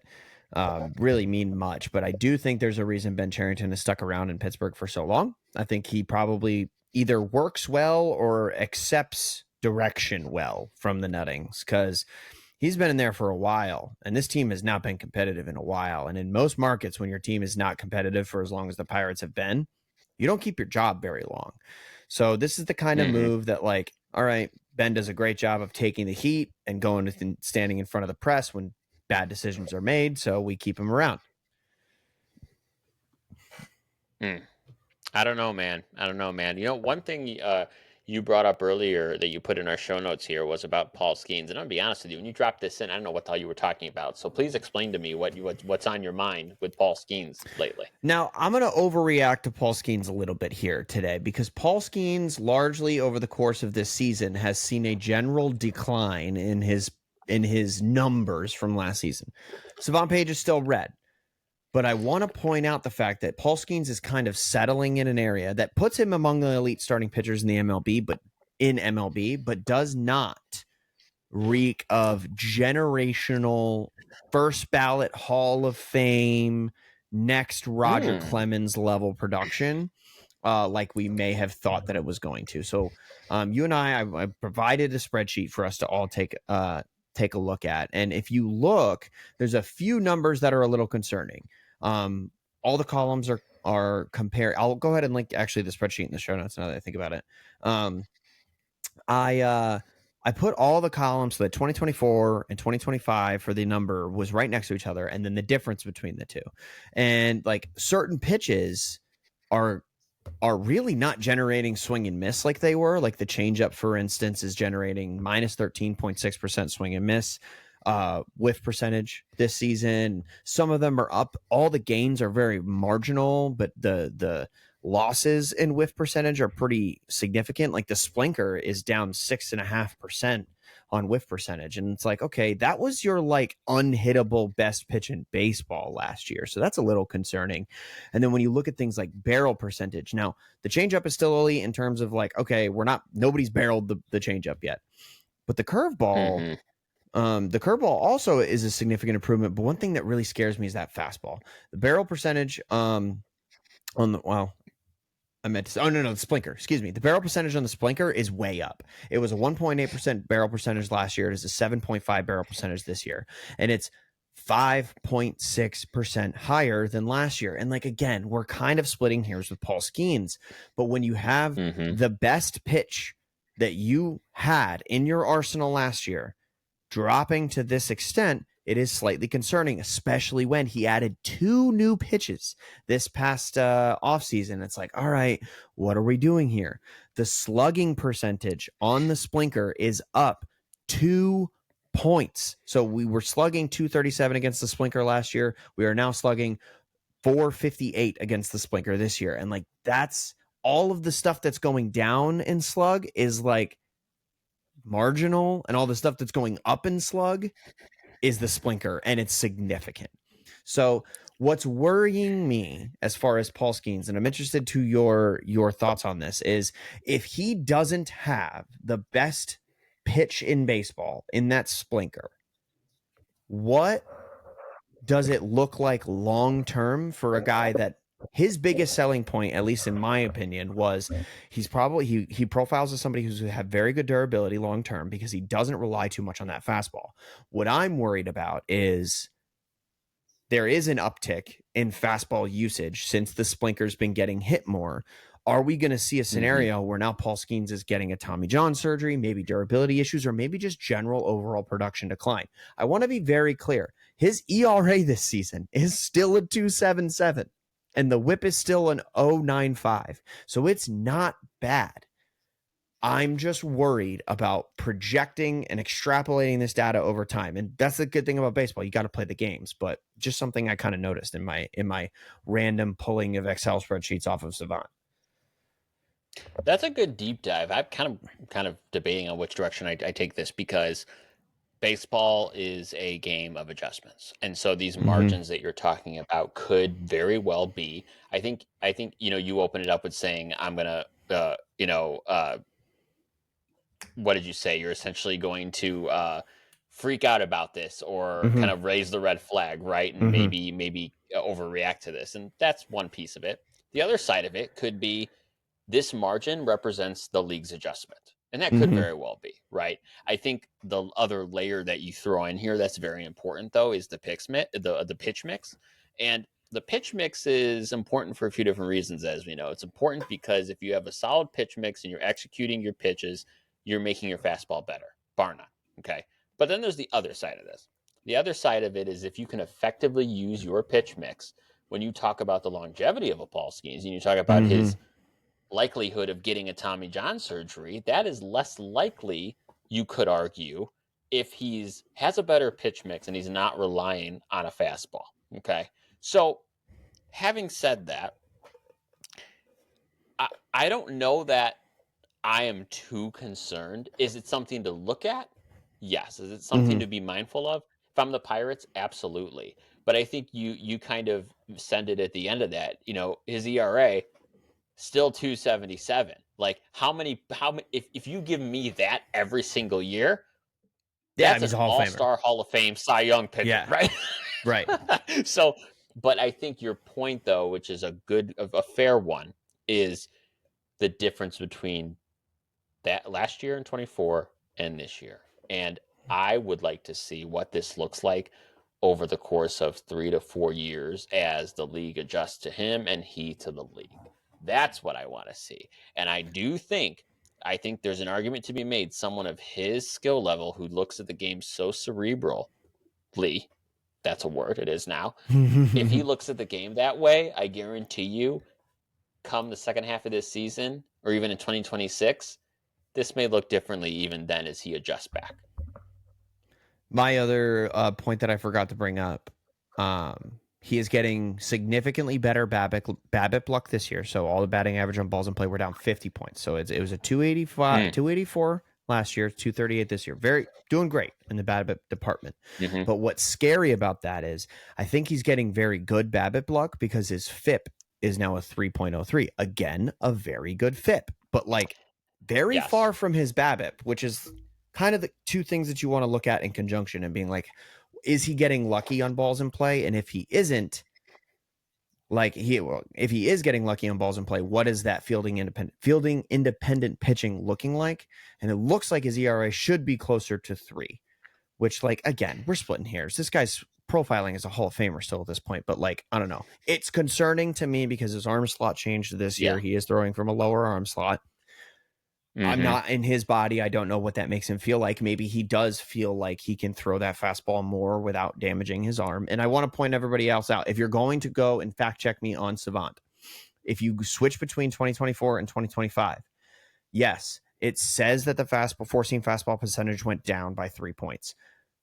S2: really mean much. But I do think there's a reason Ben Cherington has stuck around in Pittsburgh for so long. I think he probably either works well or accepts direction well from the Nuttings, because he's been in there for a while, and this team has not been competitive in a while. And in most markets, when your team is not competitive for as long as the Pirates have been, you don't keep your job very long. So this is the kind of move that, like, all right, Ben does a great job of taking the heat and going and standing in front of the press when bad decisions are made. So we keep him around.
S1: I don't know, man. One thing you brought up earlier that you put in our show notes here was about Paul Skeens. And I'll be honest with you, when you dropped this in, I don't know what the hell you were talking about. So please explain to me what's on your mind with Paul Skeens lately.
S2: Now, I'm going to overreact to Paul Skeens a little bit here today, because Paul Skeens largely over the course of this season has seen a general decline in his numbers from last season. Savant Page is still red. But I want to point out the fact that Paul Skeens is kind of settling in an area that puts him among the elite starting pitchers in the MLB, but does not reek of generational first ballot Hall of Fame, next Roger Clemens level production, like we may have thought that it was going to. So you and I provided a spreadsheet for us to all take a look at. And if you look, there's a few numbers that are a little concerning. All the columns are compared. I'll go ahead and link actually the spreadsheet in the show notes now that I think about it. I put all the columns so that 2024 and 2025 for the number was right next to each other, and then the difference between the two. And like certain pitches are really not generating swing and miss like they were. Like the changeup, for instance, is generating minus 13.6% swing and miss whiff percentage this season. Some of them are up. All the gains are very marginal, but the losses in whiff percentage are pretty significant. Like the Splinker is down 6.5% on whiff percentage. And it's like, okay, that was your like unhittable best pitch in baseball last year. So that's a little concerning. And then when you look at things like barrel percentage, now the changeup is still elite in terms of like, okay, nobody's barreled the changeup yet, but the curveball, the curveball also is a significant improvement. But one thing that really scares me is that fastball, the barrel percentage, the Splinker. Excuse me. The barrel percentage on the Splinker is way up. It was a 1.8% barrel percentage last year. It is a 7.5 barrel percentage this year. And it's 5.6% higher than last year. And like, again, we're kind of splitting hairs with Paul Skeens. But when you have the best pitch that you had in your arsenal last year dropping to this extent, it is slightly concerning, especially when he added 2 new pitches this past offseason. It's like, all right, what are we doing here? The slugging percentage on the Splinker is up 2 points. So we were slugging 237 against the Splinker last year. We are now slugging 458 against the Splinker this year. And like, that's all of the stuff that's going down in slug is like marginal, and all the stuff that's going up in slug is the Splinker, and it's significant. So what's worrying me as far as Paul Skeens, and I'm interested to your thoughts on this, is if he doesn't have the best pitch in baseball in that Splinker, what does it look like long term for a guy that his biggest selling point, at least in my opinion, was he profiles as somebody who's have very good durability long term because he doesn't rely too much on that fastball. What I'm worried about is there is an uptick in fastball usage since the Splinker's been getting hit more. Are we going to see a scenario where now Paul Skeens is getting a Tommy John surgery, maybe durability issues, or maybe just general overall production decline? I want to be very clear. His ERA this season is still a 2.77, and the whip is still an 0.95. So it's not bad. I'm just worried about projecting and extrapolating this data over time. And that's the good thing about baseball. You got to play the games, but just something I kind of noticed in my random pulling of Excel spreadsheets off of Savant.
S1: That's a good deep dive. I'm kind of debating on which direction I take this, because baseball is a game of adjustments, and so these margins that you're talking about could very well be. I think you open it up with saying, I'm gonna what did you say? You're essentially going to freak out about this, or kind of raise the red flag, right? And maybe overreact to this, and that's one piece of it. The other side of it could be, this margin represents the league's adjustment. And that could very well be, right? I think the other layer that you throw in here that's very important, though, is the pitch mix. And the pitch mix is important for a few different reasons, as we know. It's important because if you have a solid pitch mix and you're executing your pitches, you're making your fastball better, bar none, okay? But then there's the other side of this. The other side of it is, if you can effectively use your pitch mix, when you talk about the longevity of a Paul Skeens, and you talk about his likelihood of getting a Tommy John surgery, that is less likely, you could argue, if has a better pitch mix and he's not relying on a fastball. Okay. So having said that, I don't know that I am too concerned. Is it something to look at? Yes. Is it something to be mindful of? If I'm the Pirates, absolutely. But I think you kind of send it at the end of that. His ERA, still 2.77. Like, how many if you give me that every single year,
S2: Yeah,
S1: that's
S2: he's
S1: an
S2: a Hall of Famer.
S1: all-star Hall of Fame Cy Young pitcher,
S2: Yeah.
S1: right?
S2: Right.
S1: So, but I think your point, though, which is a fair one, is the difference between that last year in 24 and this year. And I would like to see what this looks like over the course of 3 to 4 years as the league adjusts to him and he to the league. That's what I want to see. And I think there's an argument to be made. Someone of his skill level, who looks at the game so cerebrally, that's a word, it is now. If he looks at the game that way, I guarantee you, come the second half of this season, or even in 2026, this may look differently even then as he adjusts back.
S2: My other point that I forgot to bring up, he is getting significantly better BABIP luck this year. So all the batting average on balls in play were down 50 points. So it was a 284 last year, 238 this year. Doing great in the BABIP department. But what's scary about that is, I think he's getting very good BABIP luck because his FIP is now a 3.03. Again, a very good FIP, but like very far from his BABIP, which is kind of the two things that you want to look at in conjunction, and being like, is he getting lucky on balls in play? And if he isn't, if he is getting lucky on balls in play, what is that fielding independent pitching looking like? And it looks like his ERA should be closer to 3, which, like, again, we're splitting hairs. This guy's profiling as a Hall of Famer still at this point, but like, I don't know. It's concerning to me because his arm slot changed this year. He is throwing from a lower arm slot. I'm not in his body. I don't know what that makes him feel like. Maybe he does feel like he can throw that fastball more without damaging his arm. And I want to point everybody else out. If you're going to go and fact check me on Savant, if you switch between 2024 and 2025, yes, it says that the four-seam fastball percentage went down by 3 points.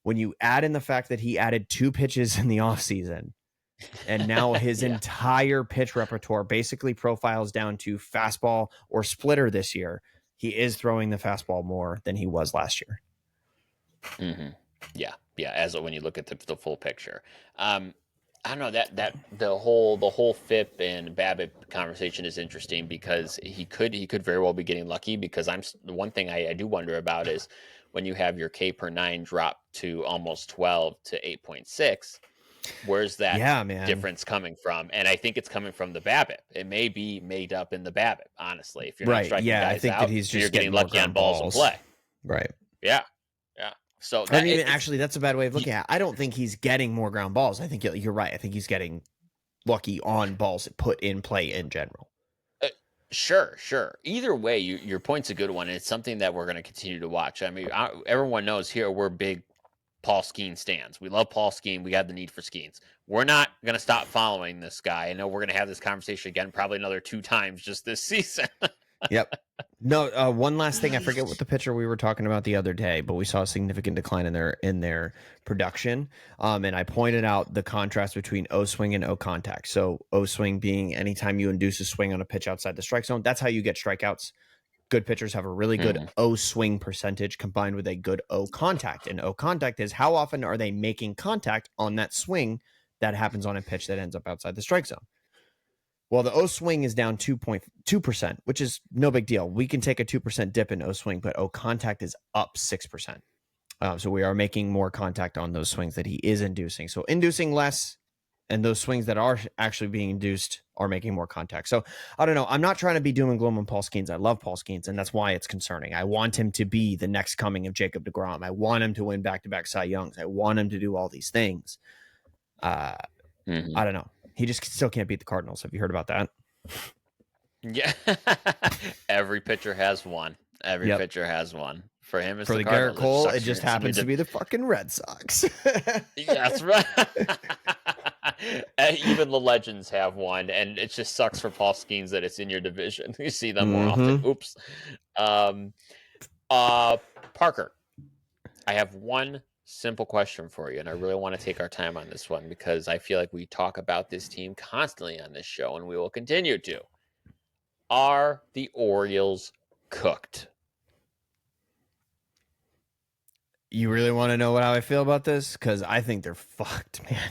S2: When you add in the fact that he added 2 pitches in the offseason, and now his entire pitch repertoire basically profiles down to fastball or splitter this year, he is throwing the fastball more than he was last year.
S1: Yeah. As when you look at the full picture, I don't know, that the whole FIP and BABIP conversation is interesting, because he could very well be getting lucky. Because the one thing I do wonder about is, when you have your K per 9 drop to almost 12 to 8.6. Where's that difference coming from? And I think it's coming from the BABIP. It may be made up in the BABIP, honestly. If you're not striking guys
S2: I think
S1: out,
S2: that he's just
S1: you're getting lucky on balls in play.
S2: Right.
S1: Yeah. So
S2: actually, that's a bad way of looking at it. I don't think he's getting more ground balls. I think you're right. I think he's getting lucky on balls put in play in general.
S1: Sure, sure. Either way, your point's a good one. And it's something that we're going to continue to watch. I mean, everyone knows here we're big Paul Skeens stands. We love Paul Skeen. We have the need for Skeens. We're not going to stop following this guy. I know we're going to have this conversation again, probably another 2 times just this season.
S2: Yep. No, one last thing. I forget what the pitcher we were talking about the other day, but we saw a significant decline in their production. And I pointed out the contrast between O swing and O contact. So O swing being anytime you induce a swing on a pitch outside the strike zone, that's how you get strikeouts. Good pitchers have a really good O swing percentage combined with a good O contact. And O contact is how often are they making contact on that swing that happens on a pitch that ends up outside the strike zone. Well, the O swing is down 2.2%, which is no big deal. We can take a 2% dip in O swing, but O contact is up 6%. So we are making more contact on those swings that he is inducing. So inducing less, and those swings that are actually being induced are making more contact. So I don't know. I'm not trying to be doom and gloom on Paul Skeens. I love Paul Skeens, and that's why it's concerning. I want him to be the next coming of Jacob deGrom. I want him to win back-to-back Cy Youngs. I want him to do all these things. I don't know. He just still can't beat the Cardinals. Have you heard about that?
S1: Yeah. Every pitcher has one. Every pitcher has one. For him, it's
S2: for
S1: the
S2: Garrett
S1: Cardinals.
S2: Cole. It just happens to be the fucking Red Sox.
S1: Yeah, that's right. Even the legends have one, and it just sucks for Paul Skeens that it's in your division. You see them more often. Oops. Parker, I have one simple question for you, and I really want to take our time on this one because I feel like we talk about this team constantly on this show, and we will continue to. Are the Orioles cooked?
S2: You really want to know how I feel about this? Because I think they're fucked, man.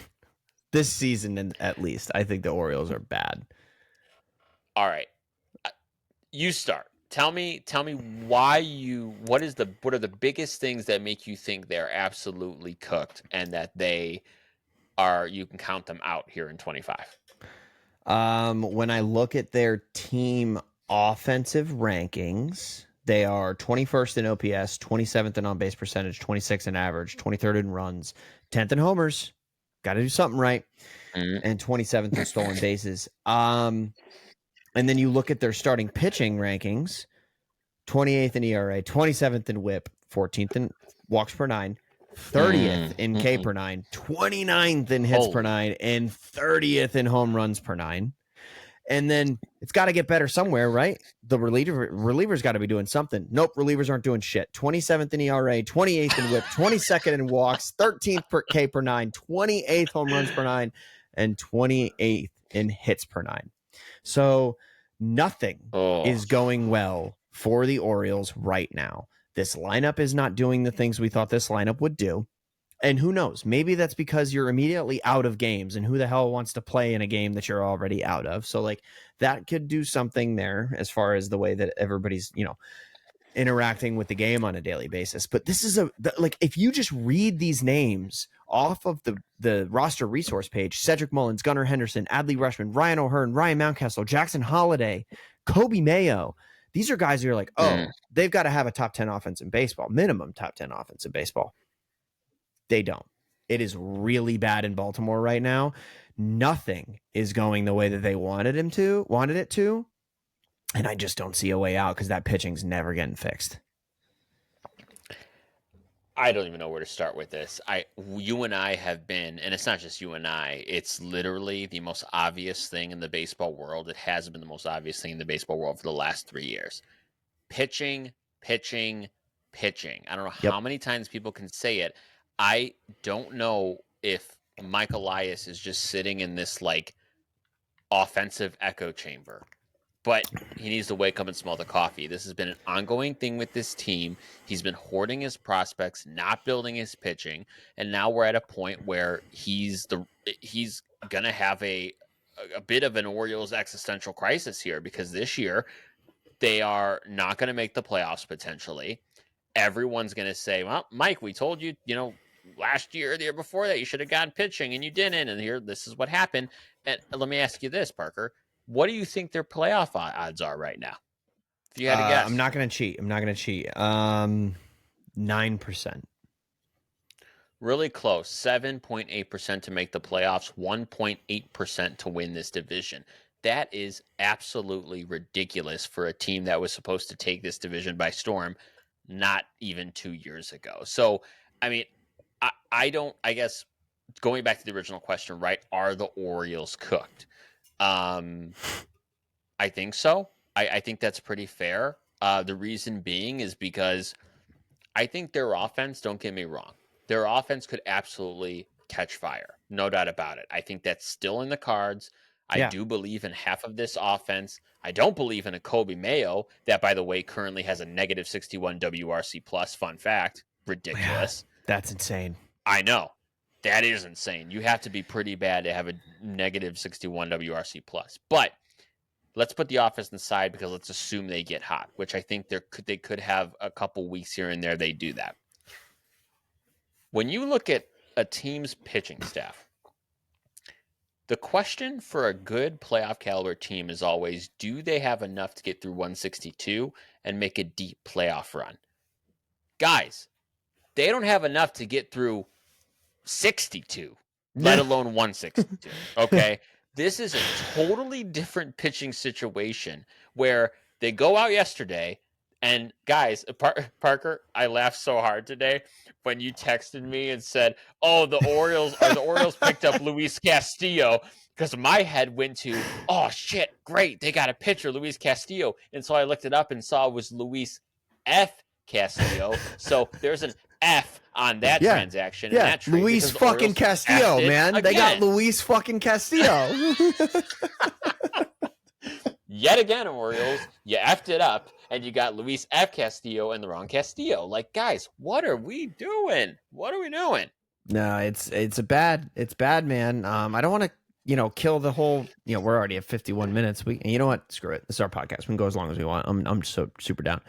S2: This season, at least, I think the Orioles are bad.
S1: All right, you start. Tell me why what are the biggest things that make you think they're absolutely cooked and that you can count them out here in 25.
S2: When I look at their team offensive rankings, they are 21st in OPS, 27th in on-base percentage, 26th in average, 23rd in runs, 10th in homers. Got to do something right. And 27th in stolen bases. And then you look at their starting pitching rankings, 28th in ERA, 27th in WHIP, 14th in walks per nine, 30th in K per nine, 29th in hits per nine, and 30th in home runs per nine. And then it's got to get better somewhere, right? The relievers got to be doing something. Nope, relievers aren't doing shit. 27th in ERA, 28th in WHIP, 22nd in walks, 13th per K per nine, 28th home runs per nine, and 28th in hits per nine. So nothing is going well for the Orioles right now. This lineup is not doing the things we thought this lineup would do. And who knows? Maybe that's because you're immediately out of games, and who the hell wants to play in a game that you're already out of? So like that could do something there as far as the way that everybody's, interacting with the game on a daily basis. But this is if you just read these names off of the roster resource page, Cedric Mullins, Gunnar Henderson, Adley Rutschman, Ryan O'Hearn, Ryan Mountcastle, Jackson Holliday, Kobe Mayo. These are guys who are like, they've got to have a top 10 offense in baseball, minimum top 10 offense in baseball. They don't. It is really bad in Baltimore right now. Nothing is going the way that they wanted it to. And I just don't see a way out because that pitching's never getting fixed.
S1: I don't even know where to start with this. You and I have been, and it's not just you and I, it's literally the most obvious thing in the baseball world. It has been the most obvious thing in the baseball world for the last 3 years. Pitching. I don't know how many times people can say it. I don't know if Mike Elias is just sitting in this offensive echo chamber, but he needs to wake up and smell the coffee. This has been an ongoing thing with this team. He's been hoarding his prospects, not building his pitching, and now we're at a point where he's going to have a bit of an Orioles existential crisis here because this year they are not going to make the playoffs potentially. Everyone's going to say, well, Mike, we told you, last year, the year before that, you should have gotten pitching and you didn't. And here, this is what happened. And let me ask you this, Parker. What do you think their playoff odds are right now? If you had to guess.
S2: I'm not going to cheat. 9%.
S1: Really close. 7.8% to make the playoffs, 1.8% to win this division. That is absolutely ridiculous for a team that was supposed to take this division by storm not even 2 years ago. So, I mean, I don't, I guess, going back to the original question, right? Are the Orioles cooked? Um, I think so. I think that's pretty fair. The reason being is because I think their offense, don't get me wrong, their offense could absolutely catch fire. No doubt about it. I think that's still in the cards. I
S2: Yeah.
S1: do believe in half of this offense. I don't believe in a Kobe Mayo, that, by the way, currently has a negative 61 WRC plus. Fun fact.
S2: Yeah,
S1: Ridiculous.
S2: that's insane.
S1: I know. That is insane. You have to be pretty bad to have a negative 61 WRC plus. But let's put the offense aside because let's assume they get hot, which I think they could have a couple weeks here and there they do that. When you look at a team's pitching staff, the question for a good playoff caliber team is always, do they have enough to get through 162 and make a deep playoff run? Guys, they don't have enough to get through 62, let alone 162. Okay. This is a totally different pitching situation where they go out yesterday. And guys, Parker, I laughed so hard today when you texted me and said, "Oh, the Orioles picked up Luis Castillo," because my head went to, "Oh shit, great, they got a pitcher, Luis Castillo," and so I looked it up and saw it was Luis F. Castillo. So there's an F on that transaction and that trade.
S2: Luis fucking Castillo, man. Again. They got Luis fucking Castillo.
S1: Yet again, Orioles, you effed it up, and you got Luis F. Castillo and the wrong Castillo. Like, guys, what are we doing? What are we doing?
S2: No, it's bad, man. I don't want to, kill the whole. We're already at 51 minutes. You know what? Screw it. This is our podcast. We can go as long as we want. I'm so super down.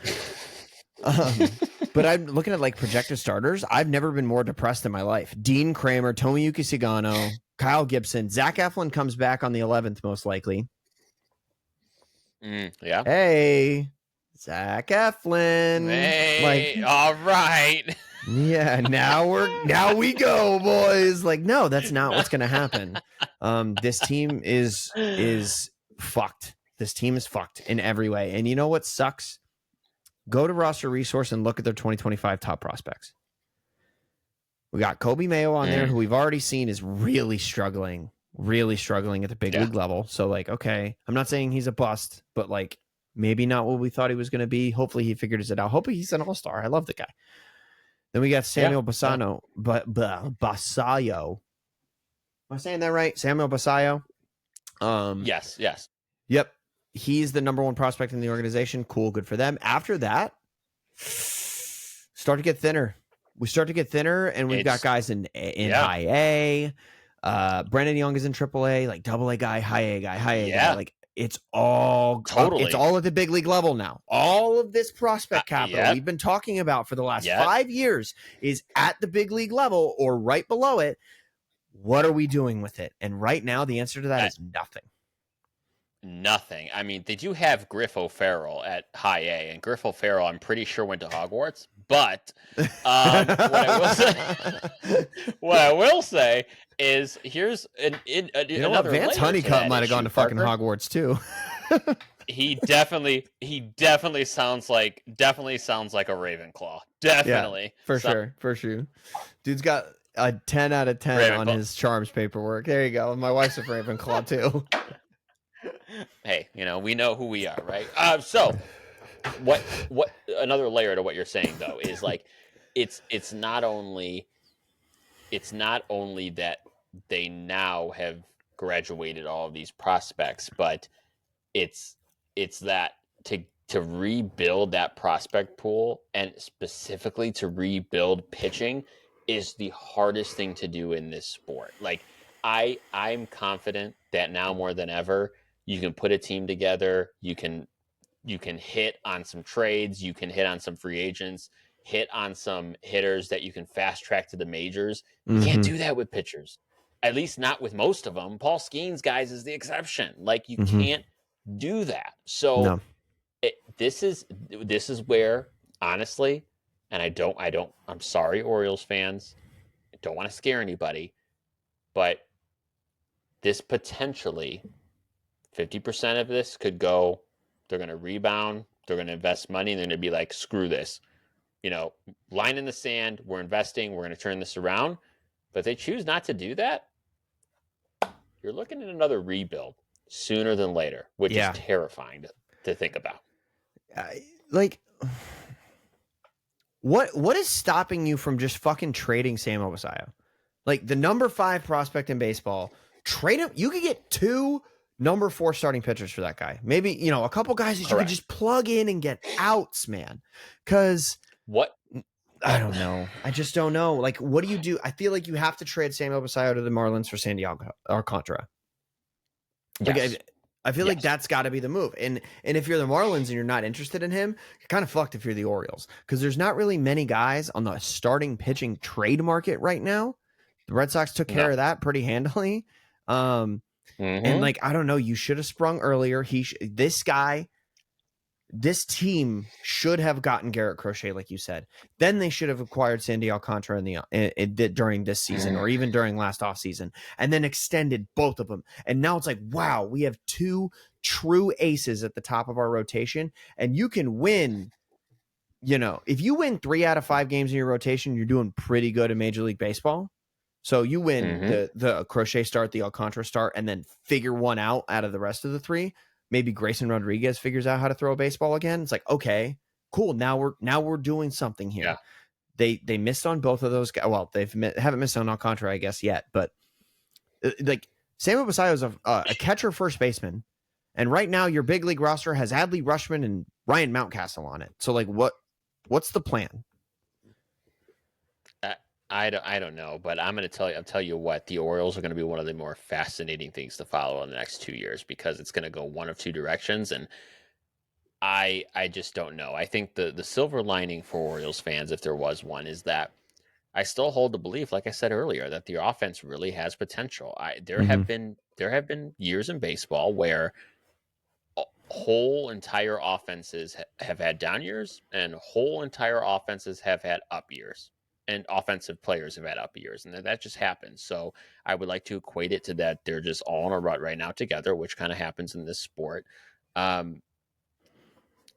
S2: But I'm looking at like projected starters. I've never been more depressed in my life. Dean Kramer, Tomoyuki Sagano, Kyle Gibson, Zach Eflin comes back on the 11th most likely.
S1: Yeah.
S2: Hey, Zach Eflin.
S1: Hey, all right.
S2: Yeah, now we go, boys. Like, no, that's not what's gonna happen. This team is fucked. This team is fucked in every way. And you know what sucks? Go to Roster Resource and look at their 2025 top prospects. We got Kobe Mayo on there, who we've already seen is really struggling at the big league level. So, like, okay, I'm not saying he's a bust, but like maybe not what we thought he was going to be. Hopefully he figures it out. Hopefully he's an all-star. I love the guy. Then we got Samuel Basallo. Basallo. Am I saying that right? Samuel Basallo.
S1: Yes.
S2: Yep. He's the number one prospect in the organization. Cool. Good for them. After that, start to get thinner. We start to get thinner, and we've got guys in high A. Brandon Young is in triple A, like double A guy, high A guy. Like it's all it's all at the big league level now. All of this prospect capital we've been talking about for the last 5 years is at the big league level or right below it. What are we doing with it? And right now, the answer to that is nothing.
S1: Nothing. I mean, they do have Griff O'Farrell at high A, and Griff O'Farrell, I'm pretty sure, went to Hogwarts. But what I will say is, here's another.
S2: Vance Honeycutt might have gone to fucking Hogwarts too.
S1: He definitely sounds like a Ravenclaw. Definitely,
S2: for sure. Dude's got a 10 out of 10 on his charms paperwork. There you go. My wife's a Ravenclaw too.
S1: Hey, we know who we are, right? So what another layer to what you're saying though is like it's not only that they now have graduated all of these prospects, but it's that to rebuild that prospect pool and specifically to rebuild pitching is the hardest thing to do in this sport. Like I'm confident that now more than ever you can put a team together, you can hit on some trades, you can hit on some free agents, hit on some hitters that you can fast track to the majors. You can't do that with pitchers. At least not with most of them. Paul Skeens, guys, is the exception. Like you can't do that. So this is where, honestly, and I'm sorry, Orioles fans, I don't want to scare anybody, but this potentially 50% of this could go, they're going to rebound, they're going to invest money, and they're going to be like, screw this. Line in the sand, we're investing, we're going to turn this around. But if they choose not to do that, you're looking at another rebuild sooner than later, which is
S2: Yeah.
S1: terrifying to think about.
S2: Like, what is stopping you from just fucking trading Sam Obasayo? Like, the number 5 prospect in baseball, trade him. You could get 2 number 4 starting pitchers for that guy. Maybe, a couple guys that you could just plug in and get outs, man. Because
S1: what?
S2: I don't know. I just don't know. Like, what do you do? I feel like you have to trade Sam Obasayo to the Marlins for Sandy Alcantara. Like,
S1: Yes.
S2: I feel like that's got to be the move. And if you're the Marlins and you're not interested in him, you're kind of fucked if you're the Orioles, because there's not really many guys on the starting pitching trade market right now. The Red Sox took care of that pretty handily. And like, I don't know, you should have sprung earlier. This team should have gotten Garrett Crochet, like you said. Then they should have acquired Sandy Alcantara during this season, or even during last offseason, and then extended both of them. And now it's like, wow, we have 2 true aces at the top of our rotation, and you can win. If you win 3 out of 5 games in your rotation, you're doing pretty good in Major League Baseball. So you win the Crochet start, the Alcantara start, and then figure one out of the rest of the 3. Maybe Grayson Rodriguez figures out how to throw a baseball again. It's like, okay, cool. Now we're doing something here. Yeah. They missed on both of those guys. Well, haven't missed on Alcantara, I guess, yet. But like, Sam Obasayo is a catcher first baseman, and right now your big league roster has Adley Rutschman and Ryan Mountcastle on it. So like, what's the plan?
S1: I don't know, but I'll tell you what, the Orioles are going to be one of the more fascinating things to follow in the next 2 years, because it's going to go one of 2 directions, and I just don't know. I think the silver lining for Orioles fans, if there was one, is that I still hold the belief, like I said earlier, that the offense really has potential. There have been years in baseball where whole entire offenses have had down years, and whole entire offenses have had up years. And offensive players have had up years, and that just happens. So I would like to equate it to that they're just all in a rut right now together, which kind of happens in this sport.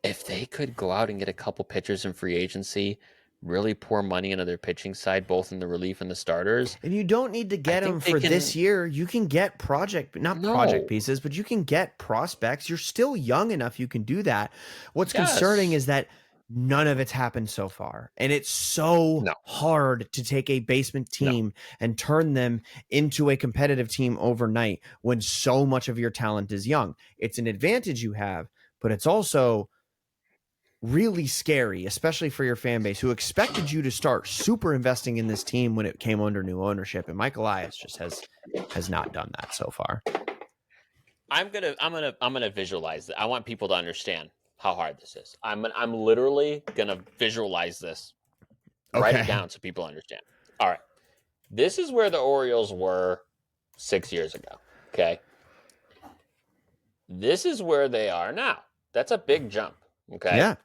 S1: If they could go out and get a couple pitchers in free agency, really pour money into their pitching side, both in the relief and the starters.
S2: And you don't need to get them for this year. You can get project pieces, but you can get prospects. You're still young enough. You can do that. What's concerning is that none of it's happened so far. And it's so hard to take a basement team and turn them into a competitive team overnight when so much of your talent is young. It's an advantage you have, but it's also really scary, especially for your fan base who expected you to start super investing in this team when it came under new ownership. And Mike Elias just has not done that so far.
S1: I'm gonna visualize it. I want people to understand how hard this is. I'm literally gonna visualize this. Write it down so people understand. All right. This is where the Orioles were 6 years ago. Okay. This is where they are now. That's a big jump. Okay.
S2: Yeah.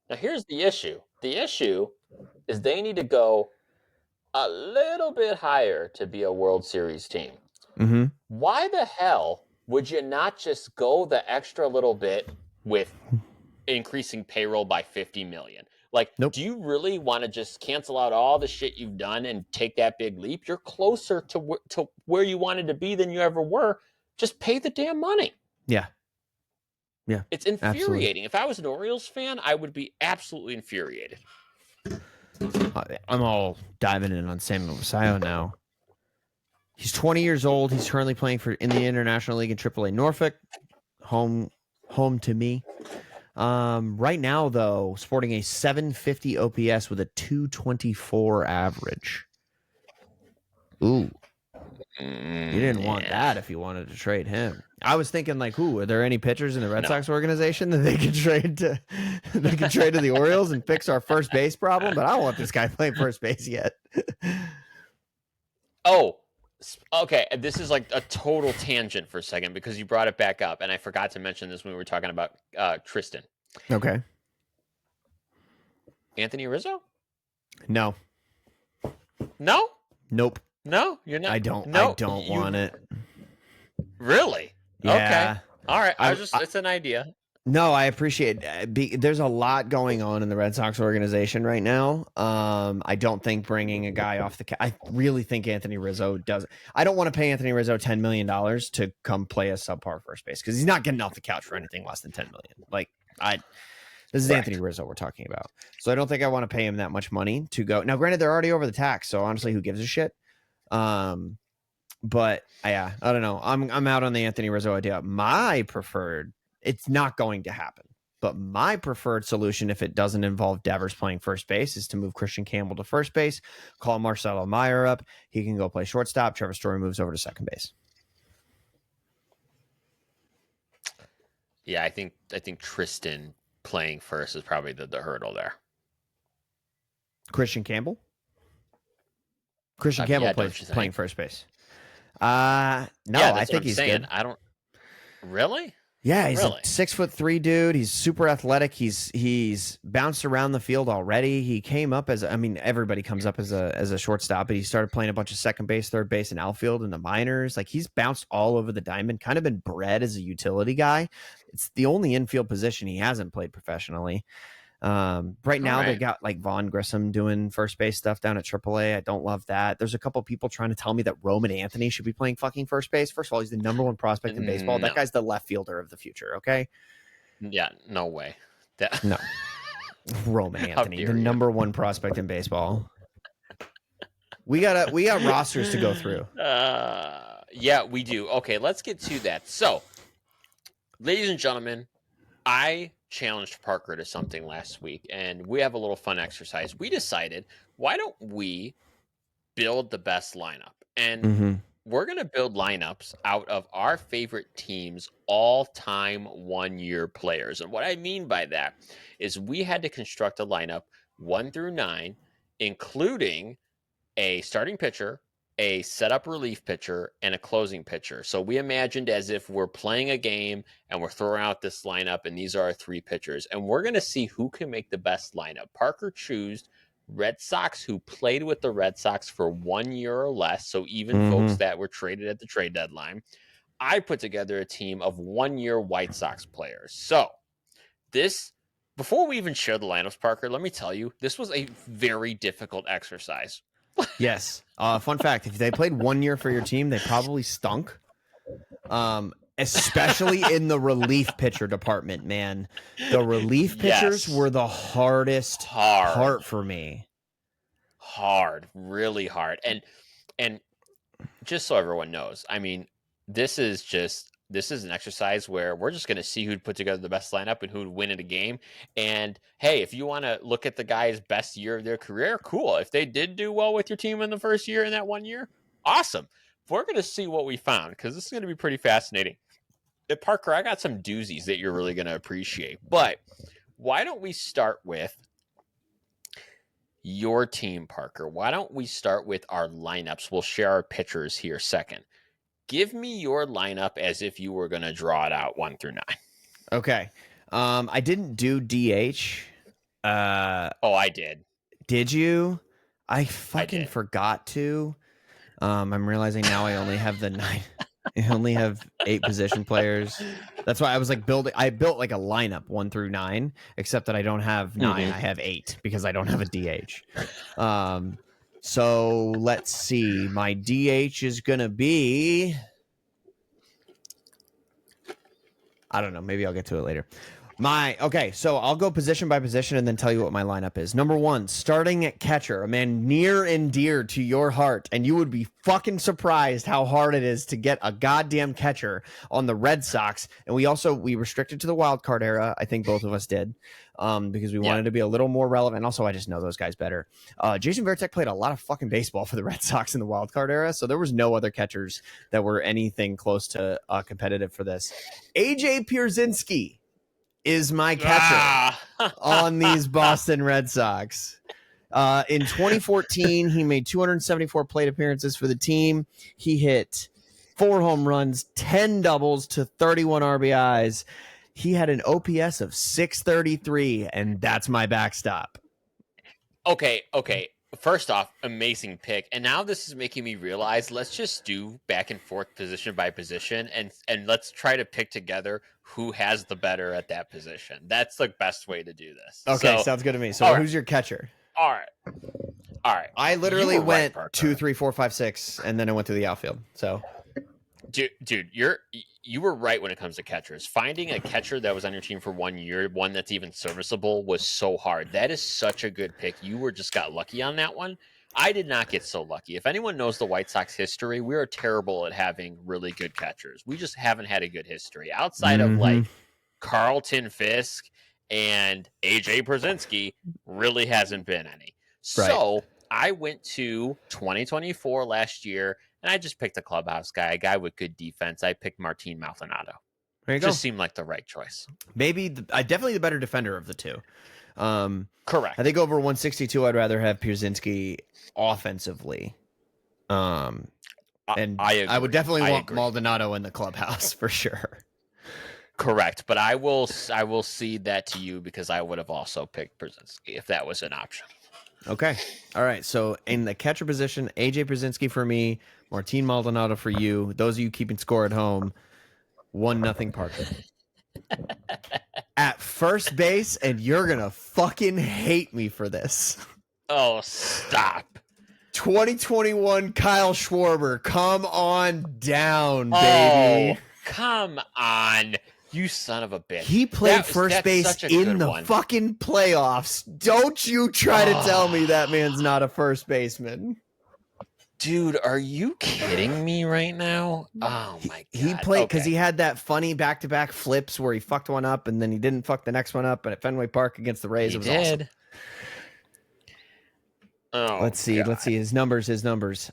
S1: Now here's the issue. The issue is they need to go a little bit higher to be a World Series team.
S2: Mm-hmm.
S1: Why the hell would you not just go the extra little bit with increasing payroll by $50 million? Like, do you really want to just cancel out all the shit you've done and take that big leap? You're closer to where you wanted to be than you ever were. Just pay the damn money.
S2: Yeah. Yeah.
S1: It's infuriating. Absolutely. If I was an Orioles fan, I would be absolutely infuriated.
S2: I'm all diving in on Samuel Obasayo now. He's 20 years old. He's currently playing in the International League in AAA Norfolk, home to me. Right now, though, sporting a 750 OPS with a 224 average. Ooh. You didn't want that if you wanted to trade him. I was thinking, like, are there any pitchers in the Red Sox organization that they could trade to the Orioles and fix our first base problem? But I don't want this guy playing first base yet.
S1: Oh, okay. This is like a total tangent for a second because you brought it back up, and I forgot to mention this when we were talking about Triston.
S2: Okay.
S1: Anthony Rizzo?
S2: No.
S1: No?
S2: Nope.
S1: No, you're not.
S2: I don't want it.
S1: Really?
S2: Yeah.
S1: Okay. All right,
S2: I,
S1: it's an idea.
S2: No, I appreciate there's a lot going on in the Red Sox organization right now. I don't think bringing a guy off the I really think Anthony Rizzo does. I don't want to pay Anthony Rizzo $10 million to come play a subpar first base because he's not getting off the couch for anything less than $10 million. Like this is
S1: Right.
S2: Anthony Rizzo we're talking about. So I don't think I want to pay him that much money to go. Now, granted, they're already over the tax, so honestly, who gives a shit? But yeah, I don't know. I'm out on the Anthony Rizzo idea. My preferred, it's not going to happen. But my preferred solution, if it doesn't involve Devers playing first base, is to move Christian Campbell to first base, call Marcelo Meyer up. He can go play shortstop. Trevor Story moves over to second base.
S1: Yeah, I think Triston playing first is probably the hurdle there.
S2: Christian Campbell? Christian Campbell playing first base. No,
S1: yeah,
S2: I think he's saying. Good.
S1: I don't really.
S2: Yeah, he's a 6'3" dude. He's super athletic. He's bounced around the field already. He came up as everybody comes up as a shortstop, but he started playing a bunch of second base, third base, and outfield in the minors. Like he's bounced all over the diamond, kind of been bred as a utility guy. It's the only infield position he hasn't played professionally. Right now they got like Vaughn Grissom doing first base stuff down at AAA. I don't love that. There's a couple people trying to tell me that Roman Anthony should be playing fucking first base. First of all, he's the number one prospect in baseball. No. That guy's the left fielder of the future. Okay.
S1: Yeah. No way.
S2: No. Roman Anthony, the number one prospect in baseball. We got rosters to go through.
S1: Yeah, we do. Okay. Let's get to that. So, ladies and gentlemen, I challenged Parker to something last week, and we have a little fun exercise. We decided, why don't we build the best lineup? And we're going to build lineups out of our favorite teams' all-time one-year players. And what I mean by that is we had to construct a lineup 1 through 9, including a starting pitcher, a setup relief pitcher, and a closing pitcher. So we imagined as if we're playing a game and we're throwing out this lineup, and these are our 3 pitchers. And we're going to see who can make the best lineup. Parker chose Red Sox who played with the Red Sox for 1 year or less. So even folks that were traded at the trade deadline. I put together a team of 1-year White Sox players. So before we even share the lineups, Parker, let me tell you, this was a very difficult exercise.
S2: Yes. Fun fact, if they played 1 year for your team, they probably stunk. Especially in the relief pitcher department, man. The relief pitchers were the hardest part for me.
S1: Hard, really hard. And just so everyone knows, I mean, this is an exercise where we're just going to see who'd put together the best lineup and who'd win in a game. And hey, if you want to look at the guy's best year of their career, cool. If they did do well with your team in the first year in that 1 year, awesome. We're going to see what we found because this is going to be pretty fascinating. Parker, I got some doozies that you're really going to appreciate. But why don't we start with your team, Parker? Why don't we start with our lineups? We'll share our pitchers here second. Give me your lineup as if you were going to draw it out 1 through 9.
S2: Okay. I didn't do DH.
S1: I did.
S2: Did you? I forgot to. I'm realizing now I only have the 9. I only have 8 position players. That's why I was like I built like a lineup 1 through 9, except that I don't have 9. I have 8 because I don't have a DH. So let's see. My DH is going to be, I don't know. Maybe I'll get to it later. So I'll go position by position and then tell you what my lineup is. Number 1, starting at catcher, a man near and dear to your heart, and you would be fucking surprised how hard it is to get a goddamn catcher on the Red Sox. And we restricted to the wild card era. I think both of us did, because we wanted to be a little more relevant. Also, I just know those guys better. Jason Varitek played a lot of fucking baseball for the Red Sox in the wild card era, so there was no other catchers that were anything close to competitive for this. AJ Pierzynski is my catcher on these Boston Red Sox. In 2014, he made 274 plate appearances for the team. He hit 4 home runs, 10 doubles to 31 RBIs. He had an OPS of 633, and that's my backstop.
S1: Okay. First off, amazing pick. And now this is making me realize let's just do back and forth position by position and let's try to pick together who has the better at that position. That's the best way to do this.
S2: Okay,
S1: So,
S2: sounds good to me. So
S1: all right,
S2: who's your catcher?
S1: all right, all right.
S2: I
S1: You
S2: literally
S1: were right,
S2: went
S1: Parker.
S2: 2, 3, 4, 5, 6, and then I went through the outfield. So
S1: Dude, you were right when it comes to catchers. Finding a catcher that was on your team for 1 year, one that's even serviceable, was so hard. That is such a good pick. You were just got lucky on that one. I did not get so lucky. If anyone knows the White Sox history, we are terrible at having really good catchers. We just haven't had a good history outside of like Carlton Fisk and AJ Brzezinski. Really hasn't been any. So I went to 2024 last year. And I just picked a clubhouse guy, a guy with good defense. I picked Martin Maldonado.
S2: there you go.
S1: Just seemed like the right choice.
S2: Maybe definitely the better defender of the two.
S1: Correct.
S2: I think over 162, I'd rather have Pierzynski offensively. And I would definitely want Maldonado in the clubhouse for sure.
S1: Correct, but I will cede that to you because I would have also picked Brzezinski if that was an option.
S2: Okay. All right. So in the catcher position, AJ Brzezinski for me, Martin Maldonado for you. Those of you keeping score at home, 1-0 Parker. At first base, and you're gonna fucking hate me for this.
S1: Oh, stop.
S2: 2021 Kyle Schwarber, come on down, baby.
S1: Oh, come on. You son of a bitch.
S2: He played first base in the fucking playoffs. Don't you try to tell me that man's not a first baseman.
S1: Dude, are you kidding me right now? Oh, my God.
S2: He played because he had that funny back-to-back flips where he fucked one up and then he didn't fuck the next one up. And at Fenway Park against the Rays, it was awesome.
S1: Oh,
S2: let's see. God. Let's see his numbers.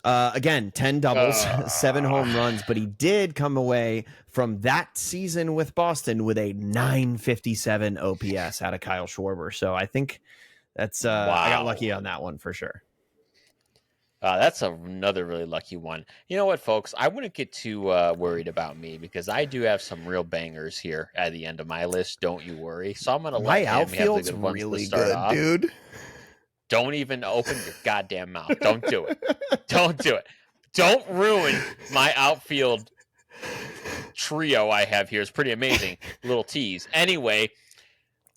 S2: Again, 10 doubles, 7 home runs, but he did come away from that season with Boston with a 957 OPS out of Kyle Schwarber. So I think that's I got lucky on that one for sure.
S1: That's another really lucky one. You know what, folks? I wouldn't get too worried about me because I do have some real bangers here at the end of my list. Don't you worry. So I'm going to let him have the good ones
S2: really
S1: to start
S2: good,
S1: off.
S2: Dude.
S1: Don't even open your goddamn mouth. Don't do it. Don't do it. Don't ruin my outfield trio I have here. It's pretty amazing. Little tease. Anyway,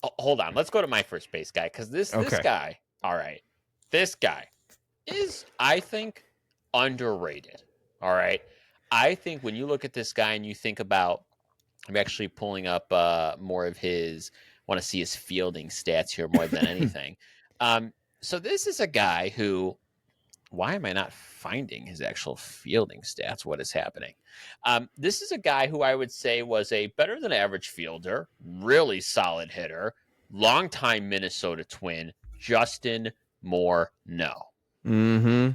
S1: hold on. Let's go to my first base guy because this guy, all right, this guy is, I think, underrated. All right. I think when you look at this guy and you think about, I'm actually pulling up more of his, want to see his fielding stats here more than anything. So this is a guy who, why am I not finding his actual fielding stats? What is happening? This is a guy who I would say was a better than average fielder, really solid hitter, longtime Minnesota Twin, Justin Morneau.
S2: Mm-hmm.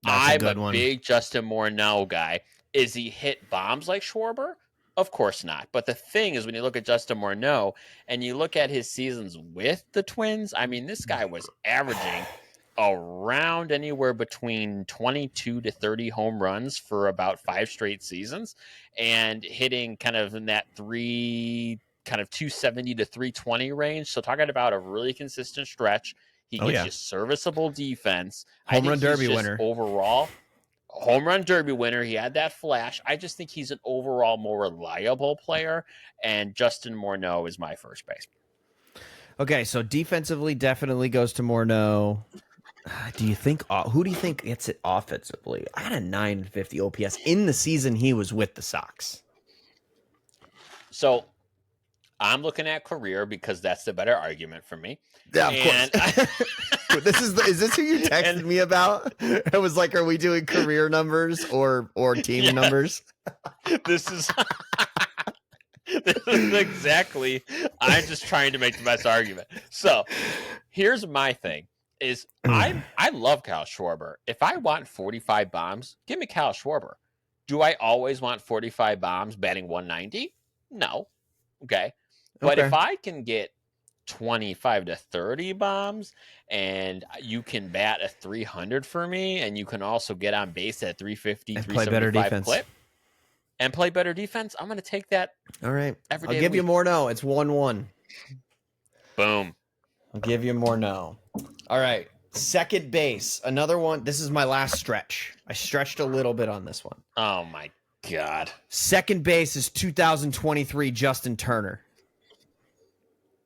S1: I'm a big Justin Morneau guy. Is he hit bombs like Schwarber? Of course not. But the thing is, when you look at Justin Morneau and you look at his seasons with the Twins, I mean, this guy was averaging around anywhere between 22 to 30 home runs for about 5 straight seasons and hitting kind of in that 270 to 320 range. So talking about a really consistent stretch. He gives you serviceable defense.
S2: Home run derby winner.
S1: Overall, home run derby winner. He had that flash. I just think he's an overall more reliable player, and Justin Morneau is my first baseman.
S2: Okay, so defensively definitely goes to Morneau. Do you think who do you think gets it offensively? I had a 950 OPS in the season he was with the Sox.
S1: So I'm looking at career because that's the better argument for me.
S2: Yeah, of course. Is this who you texted me about? It was like, are we doing career numbers or team numbers?
S1: This is exactly. I'm just trying to make the best argument. So here's my thing: is I love Kyle Schwarber. If I want 45 bombs, give me Kyle Schwarber. Do I always want 45 bombs batting 190? No. Okay. But if I can get 25 to 30 bombs and you can bat a 300 for me and you can also get on base at 350, and 375 clip and play better defense, I'm going to take that.
S2: All right.
S1: Every day
S2: I'll give you more no. It's 1-1.
S1: Boom.
S2: I'll give you more no. All right. Second base, another one. This is my last stretch. I stretched a little bit on this one.
S1: Oh my God.
S2: Second base is 2023 Justin Turner.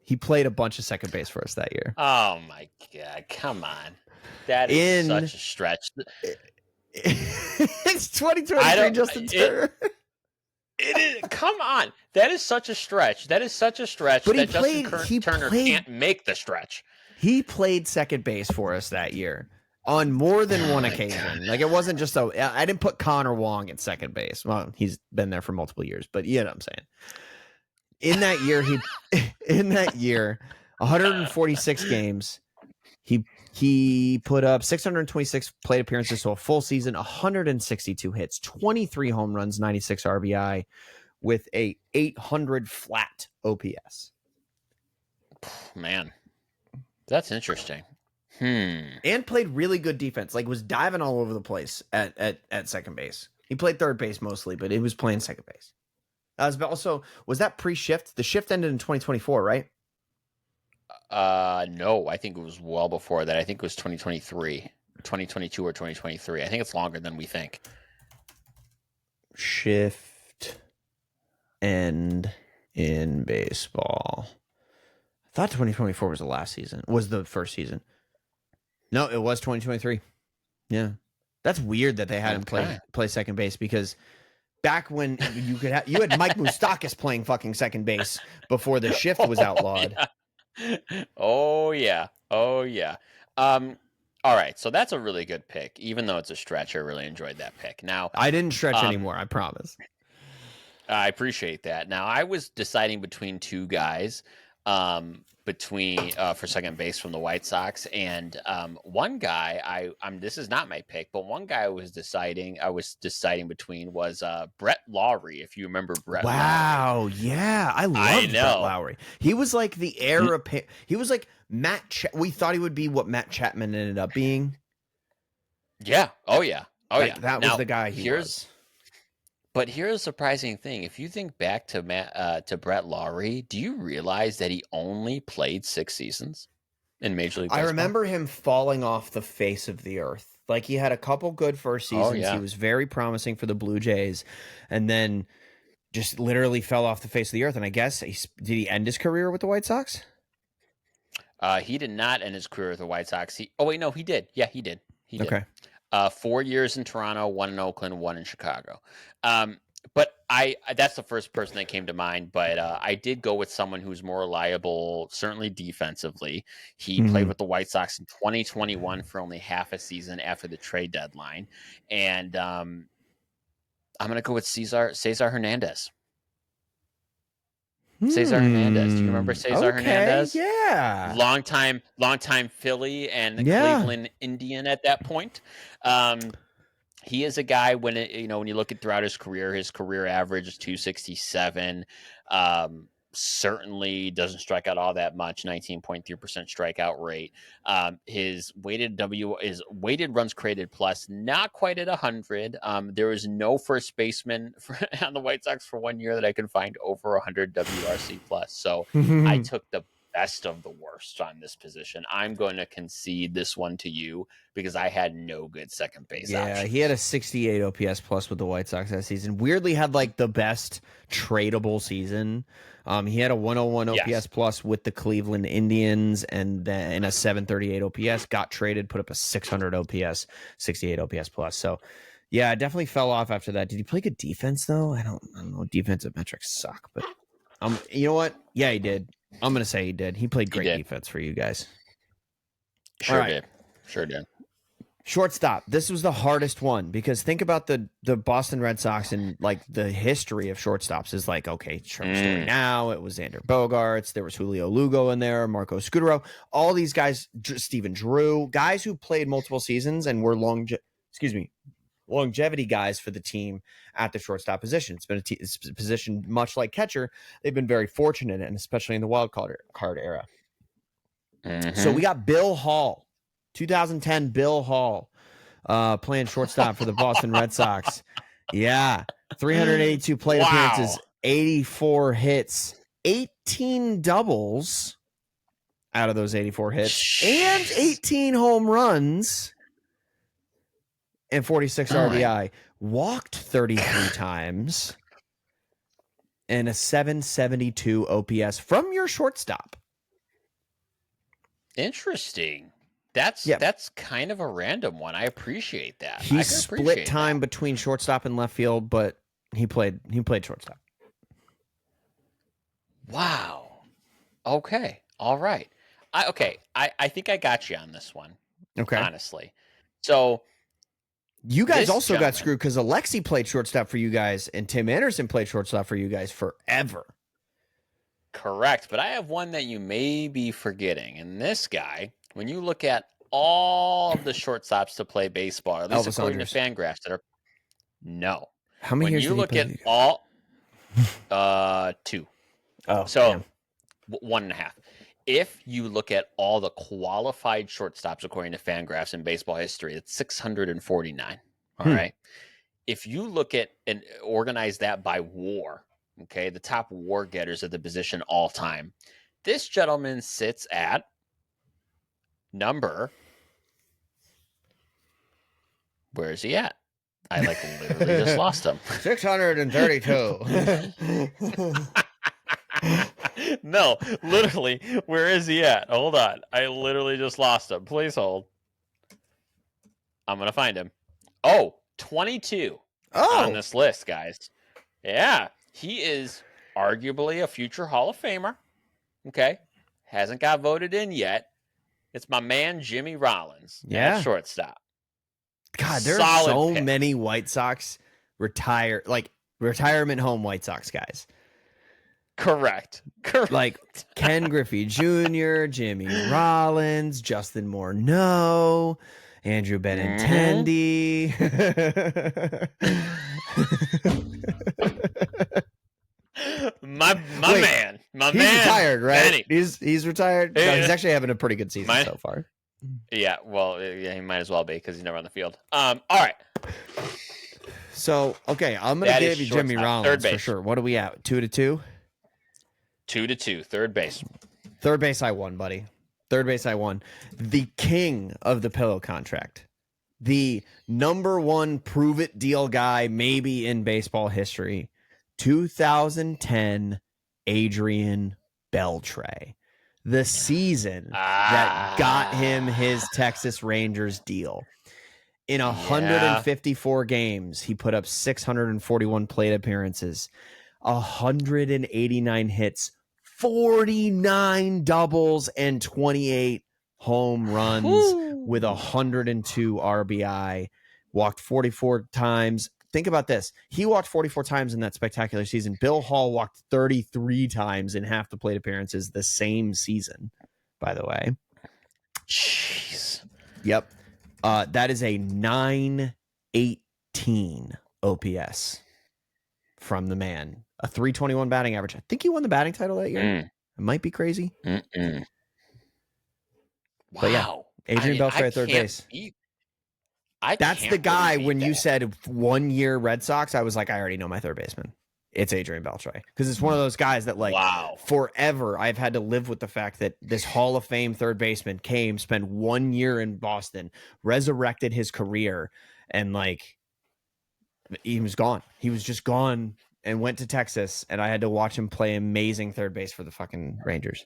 S2: He played a bunch of second base for us that year.
S1: Oh my God. Come on. That is such a stretch.
S2: It's 2023 Justin Turner.
S1: It is. Come on. That is such a stretch. That is such a stretch
S2: but
S1: that Justin Turner can't make the stretch.
S2: He played second base for us that year on more than one occasion. God. Like, it wasn't just I didn't put Connor Wong at second base. Well, he's been there for multiple years, but you know what I'm saying. In that year, 146 games, he put up 626 plate appearances, so a full season, 162 hits, 23 home runs, 96 RBI, with a 800 flat OPS.
S1: Man, that's interesting.
S2: And played really good defense. Like, was diving all over the place at second base. He played third base mostly, but he was playing second base. Was that pre-shift? The shift ended in 2024, right?
S1: No, I think it was well before that. I think it was 2023, 2022 or 2023. I think it's longer than we think.
S2: Shift end in baseball. I thought 2024 was the first season. No, it was 2023. Yeah. That's weird that they had him play second base, because back when you had Mike Moustakas playing fucking second base before the shift was outlawed.
S1: Oh yeah. All right, so that's a really good pick. Even though it's a stretch, I really enjoyed that pick. Now,
S2: I didn't stretch anymore, I promise.
S1: I appreciate that. Now, I was deciding between two guys, for second base from the White Sox, and one guy this is not my pick, but one guy I was deciding between was Brett Lawrie, if you remember Brett.
S2: Wow,
S1: Lawrie.
S2: Yeah, I loved Brett Lawrie. He was like the heir he was like we thought he would be what Matt Chapman ended up being.
S1: Yeah. Oh yeah.
S2: That was the guy he was.
S1: But here's a surprising thing. If you think back to Brett Lawrie, do you realize that he only played 6 seasons in Major League Baseball?
S2: I remember him falling off the face of the earth. Like, he had a couple good first seasons. Oh, yeah. He was very promising for the Blue Jays, and then just literally fell off the face of the earth. And I guess, did he end his career with the White Sox?
S1: He did not end his career with the White Sox. He did. Yeah, he did. He did.
S2: Okay.
S1: 4 years in Toronto, 1 in Oakland, 1 in Chicago. But that's the first person that came to mind. But I did go with someone who's more reliable, certainly defensively. He played with the White Sox in 2021 for only half a season after the trade deadline. And I'm going to go with Cesar Hernandez. Cesar Hernandez. Do you remember Cesar Hernandez?
S2: Yeah.
S1: Longtime Philly and Cleveland Indian at that point. He is a guy when you look at throughout his career average is 267. Certainly doesn't strike out all that much, 19.3% strikeout rate. His weighted runs created plus, not quite at 100. There was no first baseman on the White Sox for 1 year that I could find over 100 WRC plus. So I took the best of the worst on this position. I'm going to concede this one to you because I had no good second base options.
S2: He had a 68 OPS plus with the White Sox that season. Weirdly had like the best tradable season. He had a 101 OPS plus with the Cleveland Indians, and then a 738 OPS, got traded, put up a 600 OPS, 68 OPS plus. So yeah, definitely fell off after that. Did he play good defense though? I don't know. Defensive metrics suck, but you know what? Yeah, he did. I'm going to say he did. He played great defense for you guys.
S1: Sure did.
S2: Shortstop. This was the hardest one because think about the Boston Red Sox and like the history of shortstops is like, okay, story now. It was Xander Bogaerts. There was Julio Lugo in there, Marco Scutaro. All these guys, Steven Drew, guys who played multiple seasons and were longevity guys for the team at the shortstop position. It's been a position much like catcher. They've been very fortunate, and especially in the wild card era. So we got Bill Hall, 2010 Bill Hall, playing shortstop for the Boston Red Sox. Yeah, 382 plate appearances, 84 hits, 18 doubles. out of those 84 hits and 18 home runs and 46 RBI. Walked 33 times and a 772 OPS from your shortstop.
S1: Interesting. That's kind of a random one. I appreciate that.
S2: He split time between shortstop and left field, but he played shortstop.
S1: Wow. Okay. All right. I think I got you on this one.
S2: Okay.
S1: Honestly. So
S2: you guys also got screwed because Alexi played shortstop for you guys and Tim Anderson played shortstop for you guys forever.
S1: Correct. But I have one that you may be forgetting. And this guy, when you look at all of the shortstops to play baseball, at least according to Fangraphs, that are no.
S2: How many years
S1: did you look at
S2: all
S1: 2.
S2: Oh,
S1: so 1.5. If you look at all the qualified shortstops according to Fangraphs in baseball history, it's 649. All right. If you look at and organize that by WAR, okay, the top WAR getters of the position all time, this gentleman sits at number. Where is he at? I literally just lost him.
S2: 632.
S1: No, literally, where is he at? Hold on. I literally just lost him. Please hold. I'm going to find him. 22 on this list, guys. Yeah, he is arguably a future Hall of Famer. Okay. Hasn't got voted in yet. It's my man, Jimmy Rollins.
S2: Yeah.
S1: At shortstop.
S2: God, there are so many White Sox retirement home White Sox guys.
S1: Correct.
S2: Like Ken Griffey Jr., Jimmy Rollins, Justin Morneau, Andrew Benintendi.
S1: my man.
S2: He's retired, right? He's retired.
S1: No,
S2: he's actually having a pretty good season so far.
S1: Yeah, well, he might as well be because he's never on the field. All right.
S2: So, okay, I'm going to give you Jimmy Rollins for sure. What are we at? 2-2?
S1: 2-2. Third base.
S2: Third base, I won, buddy. Third base, I won. The king of the pillow contract. The number one prove-it deal guy maybe in baseball history. 2010 Adrian Beltre. The season that got him his Texas Rangers deal. In 154 games, he put up 641 plate appearances, 189 hits, 49 doubles, and 28 home runs with 102 RBI. Walked 44 times. Think about this. He walked 44 times in that spectacular season. Bill Hall walked 33 times in half the plate appearances the same season, by the way.
S1: Jeez.
S2: Yep. That is a 918 OPS from the man. A 321 batting average. I think he won the batting title that year. It might be crazy.
S1: Wow.
S2: But yeah, Adrian Beltre at third base. That's the guy when you said 1 year Red Sox, I was like, I already know my third baseman. It's Adrian Beltre. Because it's one of those guys that forever I've had to live with the fact that this Hall of Fame third baseman came, spent 1 year in Boston, resurrected his career, and he was gone. He was just gone and went to Texas, and I had to watch him play amazing third base for the fucking Rangers.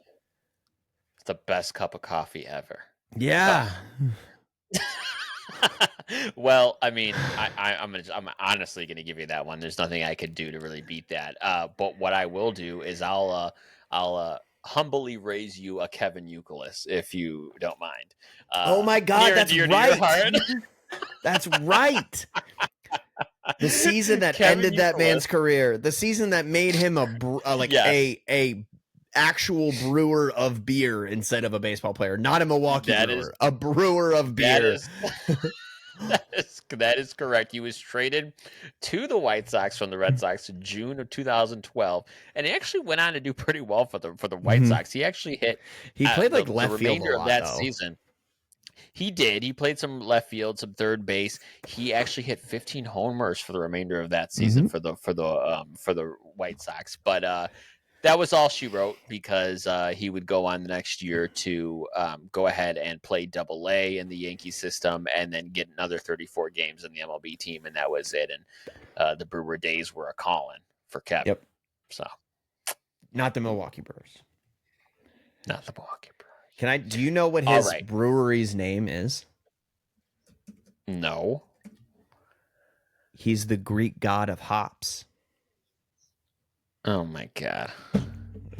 S1: It's the best cup of coffee ever.
S2: Yeah.
S1: Well, I mean, I'm honestly going to give you that one. There's nothing I could do to really beat that. But what I will do is I'll humbly raise you a Kevin Youkilis, if you don't mind.
S2: Oh my God, that's right. That's right. The season that ended that man's career, the season that made him a actual brewer of beer instead of a baseball player, not a Milwaukee brewer, a brewer of beer.
S1: That is correct. He was traded to the White Sox from the Red Sox in June of 2012, and he actually went on to do pretty well for the White Sox. He actually hit.
S2: He played left field
S1: of that season. He did. He played some left field, some third base. He actually hit 15 homers for the remainder of that season for the White Sox. But that was all she wrote because he would go on the next year to go ahead and play Double A in the Yankee system, and then get another 34 games in the MLB team, and that was it. And the Brewer days were a calling for Kevin.
S2: Yep.
S1: So,
S2: Not the Milwaukee Brewers.
S1: not the Milwaukee Brewers.
S2: Do you know what his brewery's name is?
S1: No.
S2: He's the Greek god of hops.
S1: Oh my God.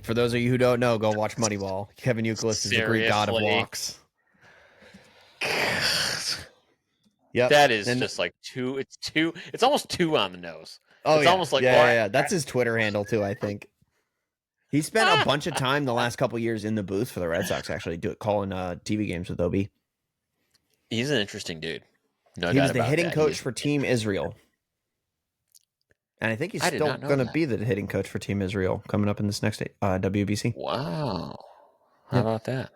S2: For those of you who don't know, go watch Moneyball. Kevin Youkilis is the Greek god of walks.
S1: Yep. That is just like it's almost two on the nose.
S2: Oh,
S1: it's almost like
S2: yeah. That's his Twitter handle too, I think. He spent a bunch of time the last couple years in the booth for the Red Sox, actually, calling TV games with Obi.
S1: He's an interesting dude. No,
S2: he was the hitting coach for Team Israel. And I think he's still going to be the hitting coach for Team Israel coming up in this next WBC.
S1: Wow. How about that?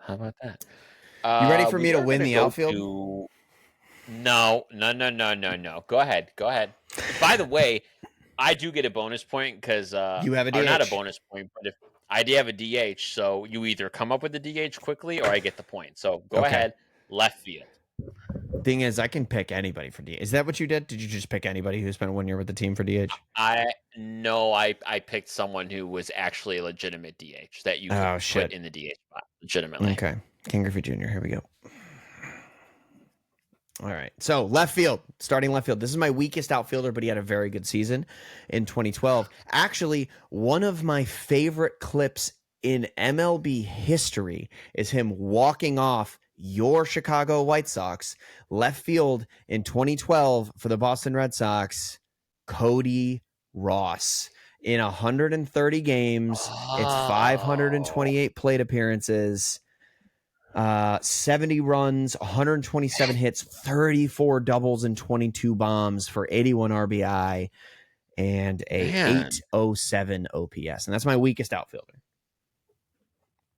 S2: You ready for me to win the outfield?
S1: No. Go ahead. By the way, I do get a bonus point because
S2: you have a DH.
S1: Not a bonus point, but if I do have a DH, so you either come up with the DH quickly or I get the point. So go ahead, left field.
S2: Thing is, I can pick anybody for DH. Is that what you did? Did you just pick anybody who spent 1 year with the team for DH?
S1: I picked someone who was actually a legitimate DH that you could put in the DH spot legitimately.
S2: Okay, King Griffey Jr. Here we go. All right, so left field, starting left field. This is my weakest outfielder, but he had a very good season in 2012. Actually, one of my favorite clips in MLB history is him walking off your Chicago White Sox left field in 2012 for the Boston Red Sox, Cody Ross. In 130 games, it's 528 plate appearances, 70 runs, 127 hits, 34 doubles, and 22 bombs for 81 RBI and a 807 OPS. And that's my weakest outfielder.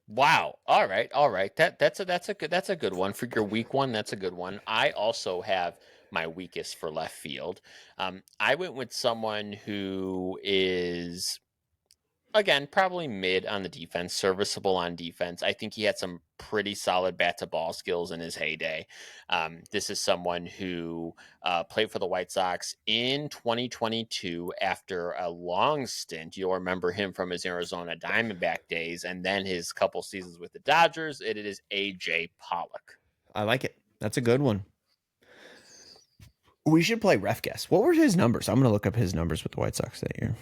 S1: Wow. All right. That's a good one for your weak one. That's a good one. I also have my weakest for left field. I went with someone who is, again, probably mid on the defense, serviceable on defense. I think he had some pretty solid bat to ball skills in his heyday. This is someone who played for the White Sox in 2022 after a long stint. You'll remember him from his Arizona Diamondback days and then his couple seasons with the Dodgers. It is AJ Pollock.
S2: I like it. That's a good one. We should play ref guess. What were his numbers? I'm going to look up his numbers with the White Sox that year.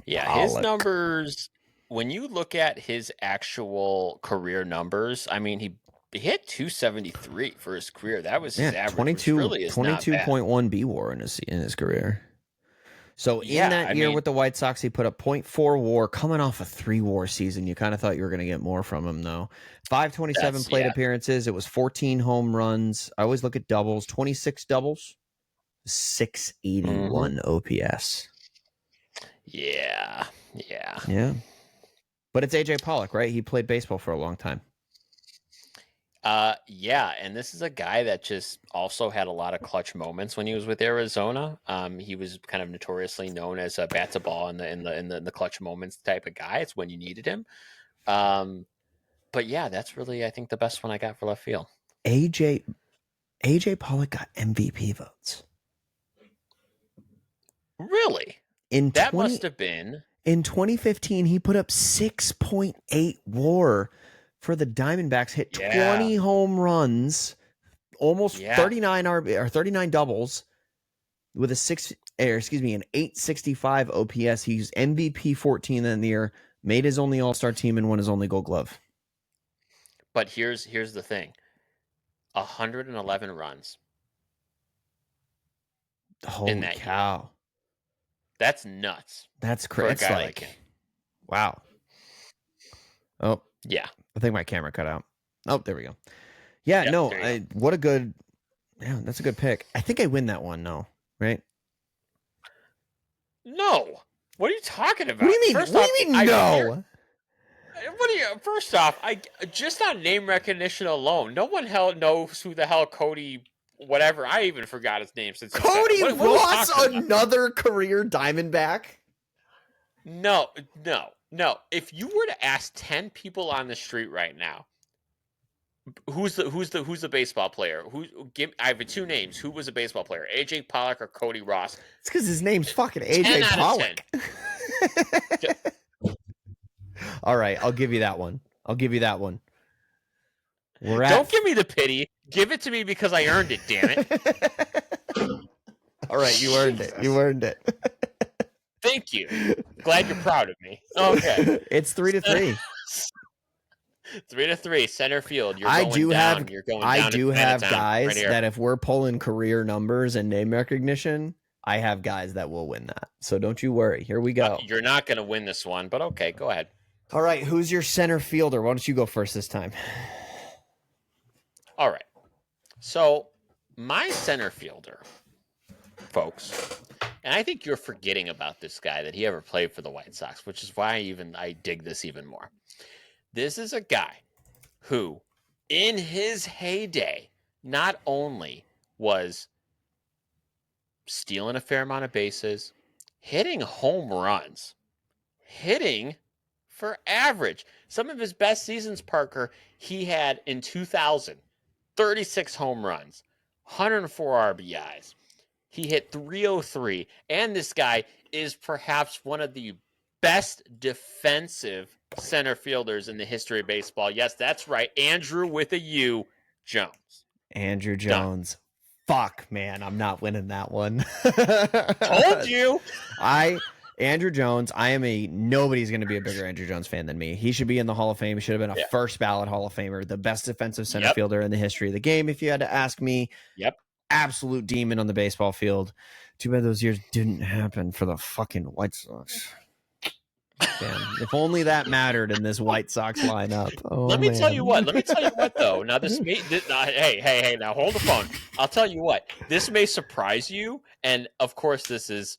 S1: Yeah, his numbers, when you look at his actual career numbers, I mean, he hit 273 for his career. That was his average.
S2: 22.1 B-WAR in his career. So in that year with the White Sox, he put up .4 WAR coming off a 3 WAR season. You kind of thought you were going to get more from him, though. 527 plate appearances. It was 14 home runs. I always look at doubles. 26 doubles. 681 OPS.
S1: Yeah.
S2: But it's AJ Pollock, right? He played baseball for a long time.
S1: And this is a guy that just also had a lot of clutch moments when he was with Arizona. He was kind of notoriously known as a bat to ball in the clutch moments type of guy. It's when you needed him. But yeah, that's really, I think, the best one I got for left field.
S2: AJ Pollock got MVP votes.
S1: Really? Must have been.
S2: In 2015, he put up 6.8 WAR for the Diamondbacks, hit 20 home runs, almost 39 or 39 doubles with an 865 OPS. He's MVP 14 in the year, made his only All-Star team and won his only Gold Glove.
S1: But here's the thing. 111 runs.
S2: Holy cow. Year.
S1: That's nuts.
S2: That's crazy. It's like him. Wow. Oh,
S1: yeah.
S2: I think my camera cut out. Oh, there we go. Yeah, no, what a good, that's a good pick. I think I win that one, no, right?
S1: No. What are you talking about?
S2: What do you mean? No.
S1: First off, just on name recognition alone, no one knows who the hell Cody whatever. I even forgot his name since
S2: Cody Ross, another career Diamondback.
S1: No, no, no. If you were to ask 10 people on the street right now, who's the baseball player? I have two names. Who was a baseball player? AJ Pollock or Cody Ross?
S2: It's because his name's fucking
S1: 10
S2: AJ
S1: out of 10.
S2: Pollock. All right, I'll give you that one.
S1: Don't give me the pity. Give it to me because I earned it, damn it.
S2: All right, you earned it. You earned it.
S1: Thank you. Glad you're proud of me. Okay.
S2: It's 3-3.
S1: 3-3, center field. You're
S2: I
S1: going
S2: do
S1: down.
S2: have
S1: You're going
S2: I
S1: down
S2: do
S1: to
S2: have
S1: Chinatown,
S2: guys
S1: right here.
S2: that if we're pulling career numbers and name recognition, I have guys that will win that. So don't you worry. Here we go.
S1: You're not going to win this one, but okay, go ahead.
S2: All right, who's your center fielder? Why don't you go first this time?
S1: All right. So, my center fielder, folks, and I think you're forgetting about this guy that he ever played for the White Sox, which is why I dig this even more. This is a guy who, in his heyday, not only was stealing a fair amount of bases, hitting home runs, hitting for average. Some of his best seasons, Parker, he had in 2000, 36 home runs, 104 RBIs. He hit 303, and this guy is perhaps one of the best defensive center fielders in the history of baseball. Yes, that's right. Andrew with a U, Jones.
S2: Andrew Jones. Done. Fuck, man, I'm not winning that one.
S1: Told you.
S2: Andrew Jones, nobody's going to be a bigger Andrew Jones fan than me. He should be in the Hall of Fame. He should have been a first ballot Hall of Famer, the best defensive center fielder in the history of the game, if you had to ask me.
S1: Yep.
S2: Absolute demon on the baseball field. Too bad those years didn't happen for the fucking White Sox. Damn. If only that mattered in this White Sox lineup. Oh,
S1: Let me tell you what, though. Now, hey, now hold the phone. I'll tell you what. This may surprise you, and of course, this is,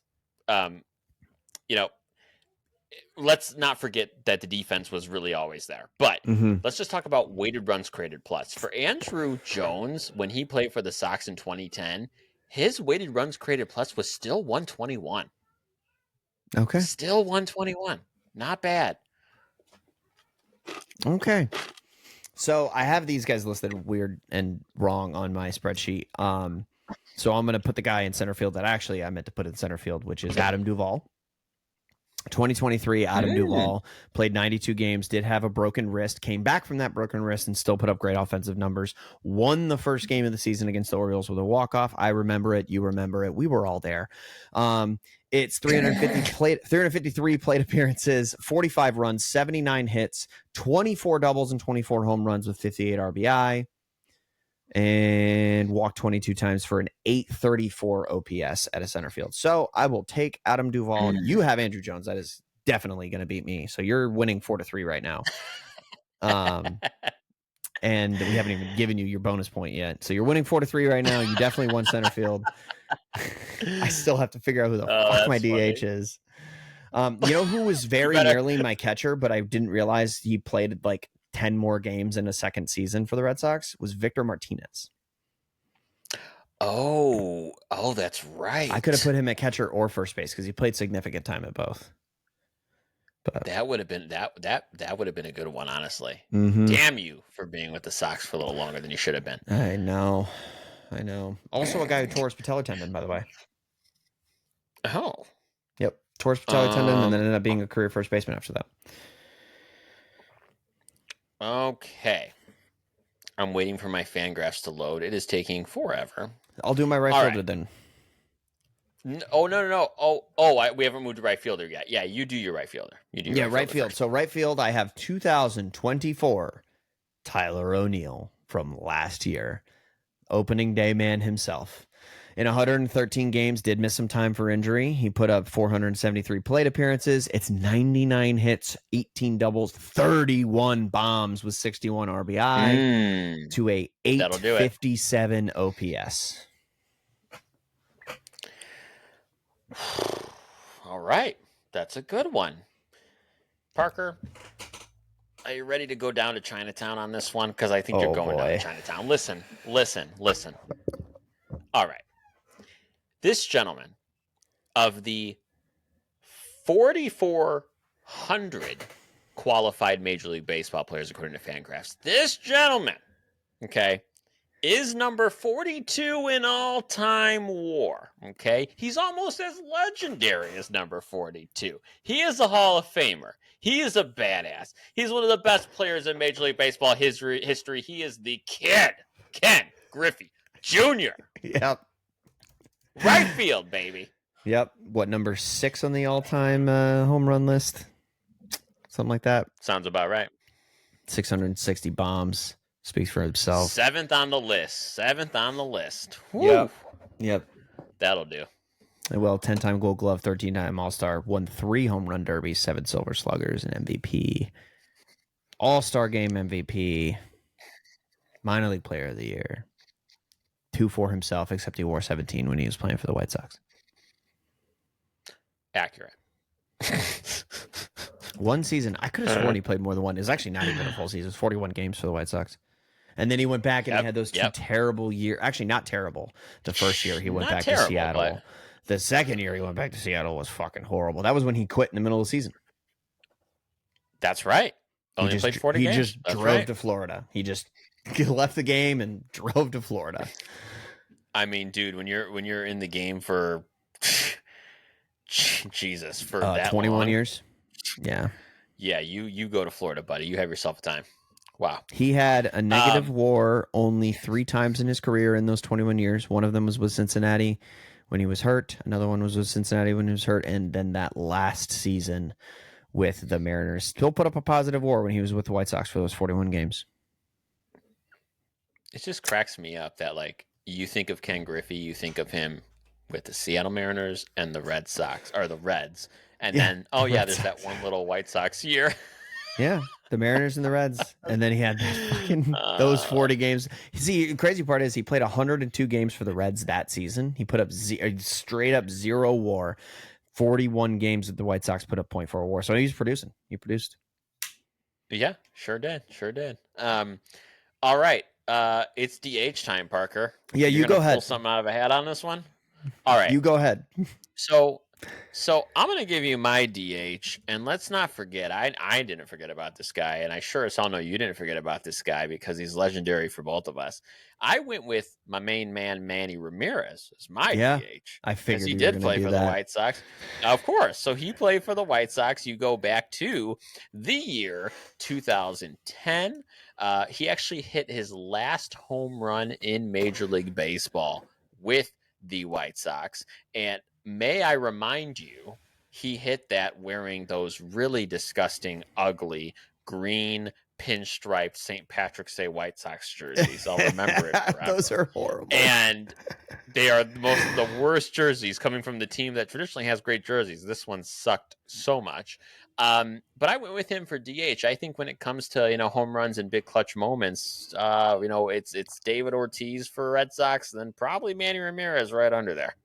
S1: let's not forget that the defense was really always there. But let's just talk about weighted runs created plus. For Andrew Jones, when he played for the Sox in 2010, his weighted runs created plus was still 121.
S2: Okay.
S1: Still 121. Not bad.
S2: Okay. So I have these guys listed weird and wrong on my spreadsheet. So I'm going to put the guy in center field that actually I meant to put in center field, which is Adam Duvall. 2023, Adam Duvall played 92 games, did have a broken wrist, came back from that broken wrist and still put up great offensive numbers. Won the first game of the season against the Orioles with a walk-off. I remember it. You remember it. We were all there. It's 353 plate appearances, 45 runs, 79 hits, 24 doubles and 24 home runs with 58 RBI. And walked 22 times for an 834 OPS at a center field. So I will take Adam Duvall. You have Andrew Jones. That is definitely going to beat me. So you're winning 4-3 right now. And we haven't even given you your bonus point yet. So you're winning 4-3 right now. You definitely won center field. I still have to figure out who the fuck my DH is. You know who was very nearly my catcher, but I didn't realize he played like 10 more games in a second season for the Red Sox was Victor Martinez.
S1: Oh, that's right.
S2: I could have put him at catcher or first base because he played significant time at both.
S1: But that would have been that would have been a good one, honestly. Damn you for being with the Sox for a little longer than you should have been.
S2: I know. Also a guy who tore his patellar tendon, by the way.
S1: Oh.
S2: Yep. Tore his patellar tendon and then ended up being a career first baseman after that.
S1: Okay. I'm waiting for my Fangraphs to load. It is taking forever.
S2: I'll do my right fielder then.
S1: No. We haven't moved to right fielder yet. Yeah, you do your right fielder.
S2: Right field. First. So right field, I have 2024 Tyler O'Neill from last year. Opening day man himself. In 113 games, did miss some time for injury. He put up 473 plate appearances. It's 99 hits, 18 doubles, 31 bombs with 61 RBI to a 857 OPS.
S1: All right. That's a good one. Parker, are you ready to go down to Chinatown on this one? Because I think you're going down to Chinatown. Listen. All right. This gentleman of the 4,400 qualified Major League Baseball players, according to Fangraphs. This gentleman, okay, is number 42 in all-time WAR, okay? He's almost as legendary as number 42. He is a Hall of Famer. He is a badass. He's one of the best players in Major League Baseball history. He is the kid, Ken Griffey Jr.
S2: Yep.
S1: Right field, baby.
S2: Yep. What, number 6 on the all-time home run list? Something like that.
S1: Sounds about right.
S2: 660 bombs. Speaks for himself.
S1: 7th on the list.
S2: Woo. Yep.
S1: That'll do.
S2: Well, 10-time Gold Glove, 13-time All-Star, won 3 home run derbies, 7 Silver Sluggers, and MVP. All-Star Game MVP. Minor League Player of the Year. 2 for himself, except he wore 17 when he was playing for the White Sox.
S1: Accurate.
S2: One season. I could have sworn he played more than one. It was actually not even a full season. It was 41 games for the White Sox. And then he went back and he had those 2 terrible years. Actually, not terrible. The first year he went back to Seattle. But... The second year he went back to Seattle was fucking horrible. That was when he quit in the middle of the season.
S1: That's right. Only played 40 games.
S2: He just drove to Florida. He just left the game and drove to Florida.
S1: I mean, dude, when you're in the game for Jesus, for that
S2: 21
S1: long,
S2: years. Yeah.
S1: Yeah, you go to Florida, buddy. You have yourself a time. Wow.
S2: He had a negative WAR only 3 times in his career in those 21 years. One of them was with Cincinnati when he was hurt. Another one was with Cincinnati when he was hurt. And then that last season with the Mariners. Still put up a positive WAR when he was with the White Sox for those 41 games.
S1: It just cracks me up that, like, you think of Ken Griffey, you think of him with the Seattle Mariners and the Red Sox, or the Reds. And then, there's that one little White Sox year.
S2: Yeah, the Mariners and the Reds. And then he had those 40 games. See, the crazy part is he played 102 games for the Reds that season. He put up straight up 0 WAR. 41 games that the White Sox put up .4 WAR. So he's producing. He produced.
S1: Yeah, sure did. All right. It's DH time, Parker.
S2: Yeah, you go ahead.
S1: Pull something out of a hat on this one. All right.
S2: You go ahead.
S1: So I'm going to give you my DH, and let's not forget, I didn't forget about this guy, and I sure as hell know you didn't forget about this guy because he's legendary for both of us. I went with my main man, Manny Ramirez, as my DH.
S2: I figured
S1: he did play for the White Sox. Of course. So he played for the White Sox. You go back to the year 2010. He actually hit his last home run in Major League Baseball with the White Sox, and may I remind you, he hit that wearing those really disgusting, ugly, green, pinstriped St. Patrick's Day White Sox jerseys. I'll remember it forever.
S2: Those are horrible.
S1: And they are the worst jerseys coming from the team that traditionally has great jerseys. This one sucked so much. But I went with him for DH. I think when it comes to, home runs and big clutch moments, it's David Ortiz for Red Sox, and then probably Manny Ramirez right under there.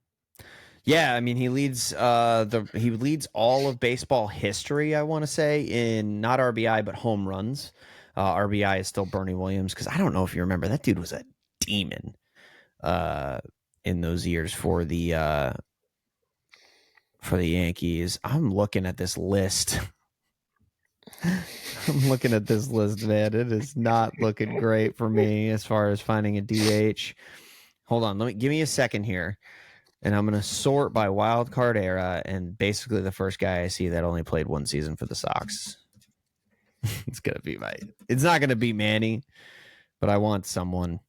S2: Yeah, I mean he leads all of baseball history, I want to say, in not RBI but home runs. RBI is still Bernie Williams, because I don't know if you remember, that dude was a demon in those years for the Yankees. I'm looking at this list. Man. It is not looking great for me as far as finding a DH. Hold on, give me a second here. And I'm going to sort by wild card era, and basically the first guy I see that only played 1 season for the Sox. It's not going to be Manny, but I want someone.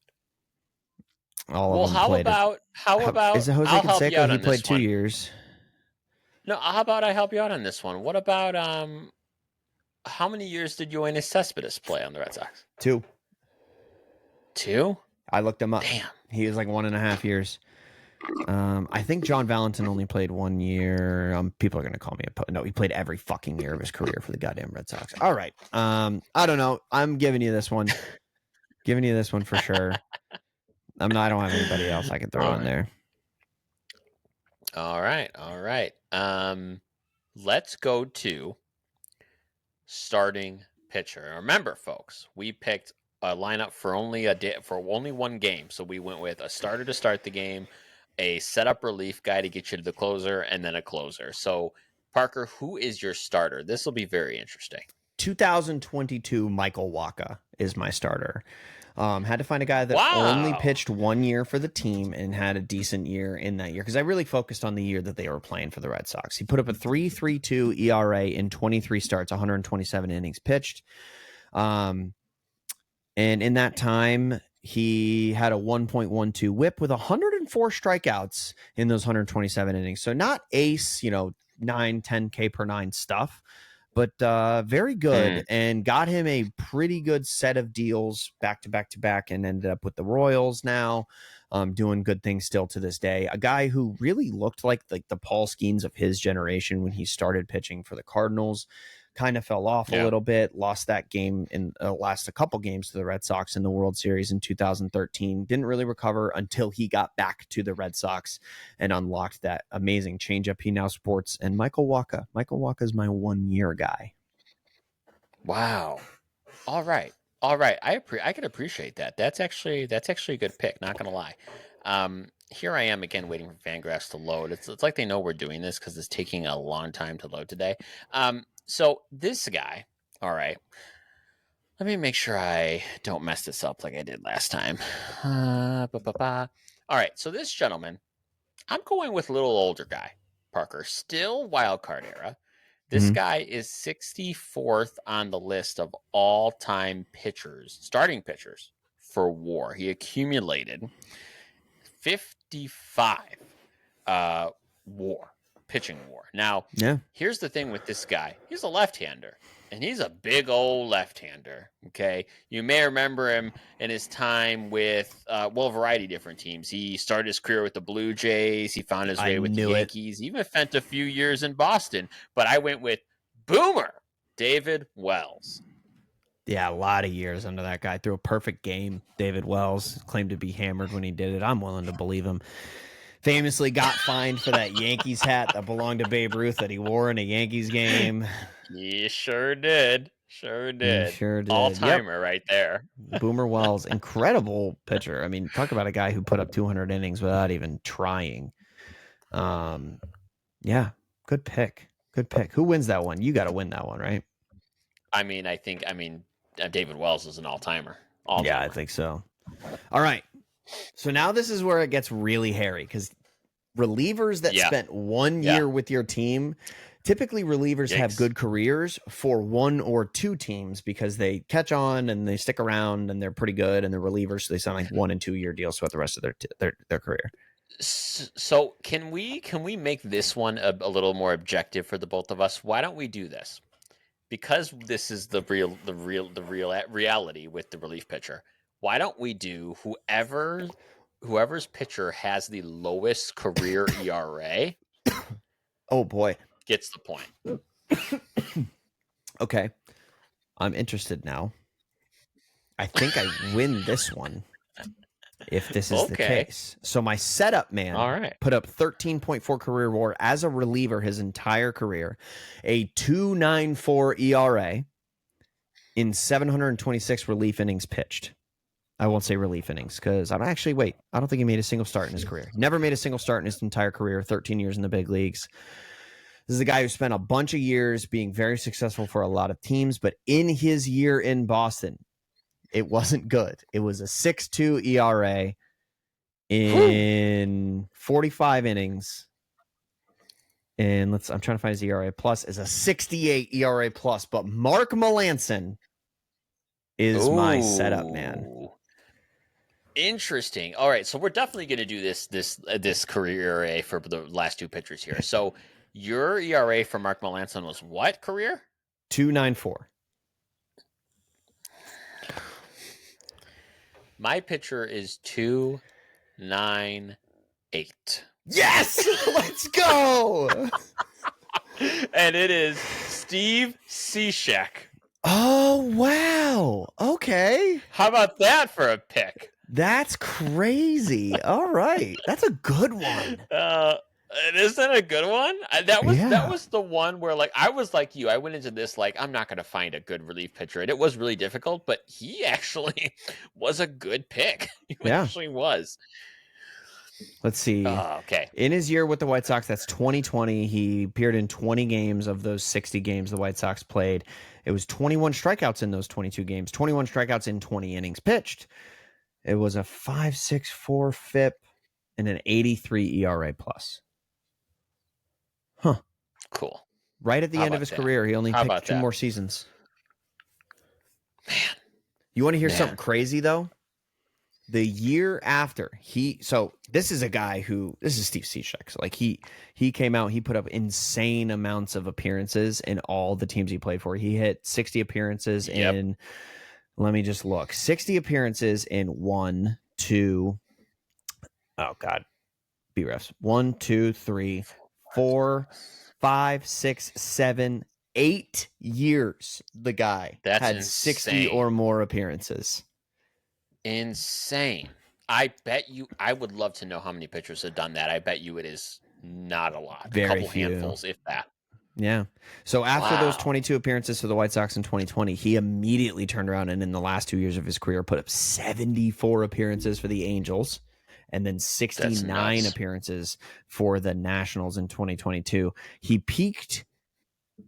S1: How about
S2: is it Jose Canseco? He played 2 years.
S1: No, how about I help you out on this one? What about how many years did Yoenis Cespedes play on the Red Sox?
S2: 2.
S1: 2?
S2: I looked him up.
S1: Damn.
S2: He was like 1.5 years. I think John Valentin only played 1 year. People are going to call me no, he played every fucking year of his career for the goddamn Red Sox. All right. I don't know. I'm giving you this one. For sure. I don't have anybody else I can throw in there.
S1: All right. Let's go to starting pitcher. Remember, folks, we picked a lineup for only one game. So we went with a starter to start the game, a setup relief guy to get you to the closer, and then a closer. So Parker, who is your starter? This will be very interesting.
S2: 2022 Michael Wacha is my starter. Had to find a guy that only
S1: Wow.
S2: pitched 1 year for the team and had a decent year in that year because I really focused on the year that they were playing for the Red Sox. He put up a 3.32 ERA in 23 starts, 127 innings pitched. And in that time, he had a 1.12 whip with 104 strikeouts in those 127 innings. So not ace, 9, 10K per nine stuff, but very good, and got him a pretty good set of deals back to back to back, and ended up with the Royals now, doing good things still to this day. A guy who really looked like the Paul Skeens of his generation when he started pitching for the Cardinals. Kind of fell off a little bit, lost that game in last a couple games to the Red Sox in the World Series in 2013. Didn't really recover until he got back to the Red Sox and unlocked that amazing changeup he now sports. And Michael Wacha is my 1 year guy.
S1: Wow. All right. I can appreciate that. That's actually a good pick. Not gonna lie. Here I am again waiting for Fangraphs to load. It's like they know we're doing this because it's taking a long time to load today. So this guy, all right. Let me make sure I don't mess this up like I did last time. All right, so this gentleman, I'm going with a little older guy, Parker, still wild card era. This guy is 64th on the list of all-time pitchers, starting pitchers for WAR. He accumulated 55 pitching WAR. Now, here's the thing with this guy. He's a left-hander, and he's a big old left-hander, okay? You may remember him in his time with, a variety of different teams. He started his career with the Blue Jays. He found his way with the Yankees. He even spent a few years in Boston. But I went with Boomer, David Wells.
S2: Yeah, a lot of years under that guy. Threw a perfect game. David Wells claimed to be hammered when he did it. I'm willing to believe him. Famously got fined for that Yankees hat that belonged to Babe Ruth that he wore in a Yankees game.
S1: He sure did. Sure did.
S2: Sure did.
S1: All-timer right there.
S2: Boomer Wells, incredible pitcher. I mean, talk about a guy who put up 200 innings without even trying. Yeah, good pick. Good pick. Who wins that one? You got to win that one, right?
S1: I mean, David Wells is an all-timer.
S2: Yeah, I think so. All right. So now this is where it gets really hairy because relievers that spent 1 year with your team, typically relievers have good careers for one or two teams because they catch on and they stick around and they're pretty good and they're relievers. So they sign like 1 and 2 year deals throughout the rest of their career.
S1: So can we make this one a little more objective for the both of us? Why don't we do this? Because this is the real reality with the relief pitcher. Why don't we do whoever's pitcher has the lowest career ERA?
S2: Oh boy,
S1: gets the point.
S2: Okay, I'm interested now. I think I win this one if this is the case. So my setup man put up 13.4 career WAR as a reliever his entire career, a 2.94 ERA in 726 relief innings pitched. I won't say relief innings because I don't think he made a single start in his career. Never made a single start in his entire career, 13 years in the big leagues. This is a guy who spent a bunch of years being very successful for a lot of teams, but in his year in Boston, it wasn't good. It was a 6.2 ERA in 45 innings. And I'm trying to find his ERA plus is a 68 ERA plus, but Mark Melancon is my setup man.
S1: Interesting. All right, so we're definitely going to do this career ERA for the last two pitchers here. So your ERA for Mark Melancon was what career?
S2: 2.94.
S1: My pitcher is 2.98.
S2: Yes, let's go.
S1: And it is Steve Cishek.
S2: Oh wow. Okay.
S1: How about that for a pick?
S2: That's crazy. All right. That's a good one.
S1: Isn't that a good one? That was the one where I was like you. I went into this I'm not going to find a good relief pitcher. And it was really difficult, but he actually was a good pick. He actually was.
S2: Let's see.
S1: Oh, okay.
S2: In his year with the White Sox, that's 2020. He appeared in 20 games of those 60 games the White Sox played. It was 21 strikeouts in those 22 games, 21 strikeouts in 20 innings pitched. It was a 5.64 FIP and an 83 ERA plus. Huh.
S1: Cool.
S2: Right at the
S1: How
S2: end of
S1: about
S2: his
S1: that?
S2: career, he only
S1: How
S2: picked
S1: about
S2: 2
S1: that?
S2: more seasons.
S1: Man.
S2: You want to hear
S1: Man.
S2: something crazy, though? The year after this is a guy who, this is Steve Cishek. Like he came out, he put up insane amounts of appearances in all the teams he played for. He hit 60 appearances
S1: Yep.
S2: in, let me just look, 60 appearances in 1, 2, oh God, B refs, 1, 2, 3, 4, 5, 6, 7, 8 years. The guy
S1: That's
S2: had 60 or
S1: insane.
S2: more appearances.
S1: Insane. I bet you, I would love to know how many pitchers have done that. I bet you it is not a lot.
S2: Very
S1: a couple
S2: few.
S1: handfuls, if that.
S2: Yeah. So after those
S1: Wow.
S2: 22 appearances for the White Sox in 2020, he immediately turned around and in the last 2 years of his career put up 74 appearances for the Angels and then 69
S1: nuts.
S2: appearances for the Nationals in 2022. He peaked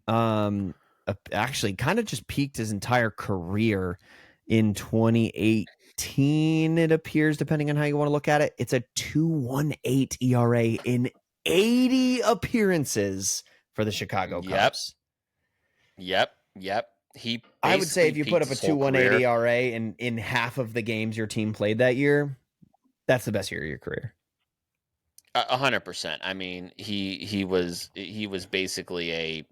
S2: actually kind of just peaked his entire career in 2018, it appears, depending on how you want to look at it. It's a 2.18 ERA in 80 appearances for the Chicago Cubs.
S1: Yep.
S2: I would say if you put up a
S1: his whole
S2: 2.18
S1: career.
S2: ERA in half of the games your team played that year, that's the best year of your career.
S1: 100%. I mean, he was basically a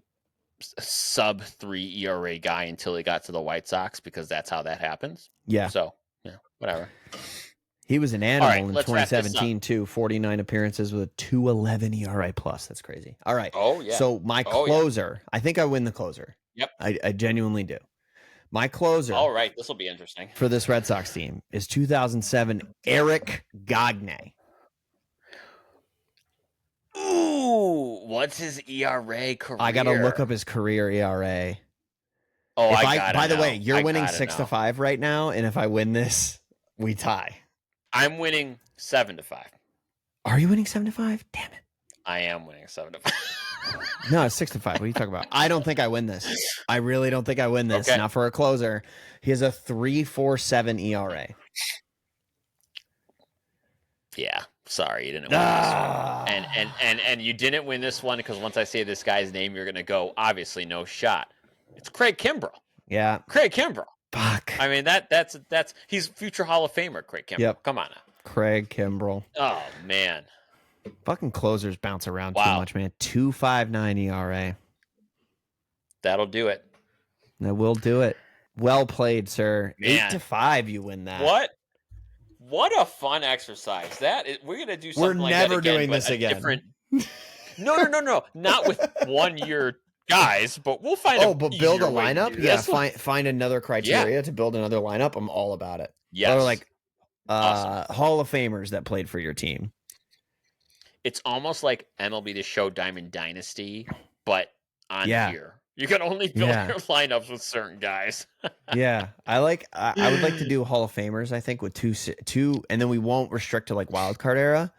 S1: sub 3 ERA guy until he got to the White Sox, because that's how that happens.
S2: Yeah.
S1: So, yeah, whatever.
S2: He was an animal
S1: right,
S2: in
S1: let's wrap this
S2: 2017 too. 49 appearances with a 2.11 ERA plus. That's crazy. All right.
S1: Oh, yeah.
S2: So my closer, I think I win the closer.
S1: Yep.
S2: I genuinely do. My closer.
S1: All right, this will be interesting.
S2: For this Red Sox team is 2007 Eric Gagne.
S1: Ooh, what's his ERA career?
S2: I got to look up his career ERA.
S1: Oh,
S2: By the way, you're winning 6-5 right now, and if I win this, we tie.
S1: I'm winning 7-5.
S2: Are you winning 7-5? Damn it!
S1: I am winning 7-5.
S2: No, it's 6-5. What are you talking about? I don't think I win this. I really don't think I win this.
S1: Okay.
S2: Not for a closer. He has a 3.47 ERA.
S1: Yeah, sorry, you didn't win this one. And you didn't win this one because once I say this guy's name, you're gonna go, obviously no shot. It's Craig Kimbrell.
S2: Yeah.
S1: Craig Kimbrell.
S2: Fuck.
S1: I mean that's he's future Hall of Famer, Craig Kimbrell.
S2: Yep.
S1: Come on now.
S2: Craig Kimbrell.
S1: Oh man.
S2: Fucking closers bounce around too much, man. 2.59 ERA.
S1: That'll do it.
S2: That will do it. Well played, sir.
S1: Man.
S2: 8-5, you win that.
S1: What a fun exercise. We're gonna do something
S2: We're
S1: like that
S2: never
S1: again,
S2: doing
S1: but
S2: this again.
S1: Different... No. Not with 1 year guys, but we'll find
S2: but build a lineup? Yeah, find another criteria to build another lineup. I'm all about it.
S1: Yes.
S2: Or like
S1: awesome.
S2: Hall of Famers that played for your team.
S1: It's almost like MLB The Show Diamond Dynasty, but on here. You can only build your lineups with certain guys.
S2: Yeah. I would like to do Hall of Famers, I think, with two, and then we won't restrict to like wild card era.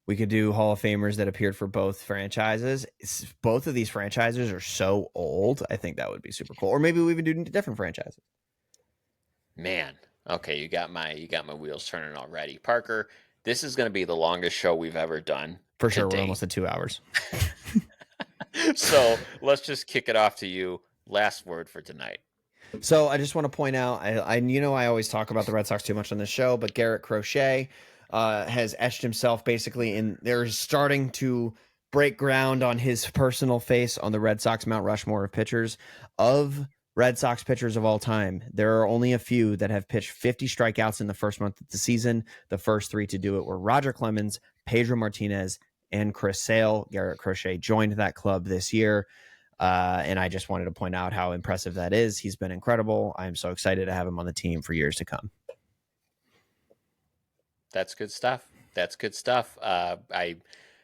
S2: We could do Hall of Famers that appeared for both franchises. Both of these franchises are so old. I think that would be super cool. Or maybe we even do different franchises.
S1: Man. Okay, you got my wheels turning already. Parker, this is going to be the longest show we've ever done.
S2: For sure, we're almost at 2 hours.
S1: So let's just kick it off to you. Last word for tonight.
S2: So I just want to point out, I always talk about the Red Sox too much on this show, but Garrett Crochet has etched himself basically in. They're starting to break ground on his personal face on the Red Sox Mount Rushmore of pitchers. Of Red Sox pitchers of all time, there are only a few that have pitched 50 strikeouts in the first month of the season. The first 3 to do it were Roger Clemens, Pedro Martinez, and Chris Sale. Garrett Crochet joined that club this year. And I just wanted to point out how impressive that is. He's been incredible. I'm so excited to have him on the team for years to come.
S1: That's good stuff. I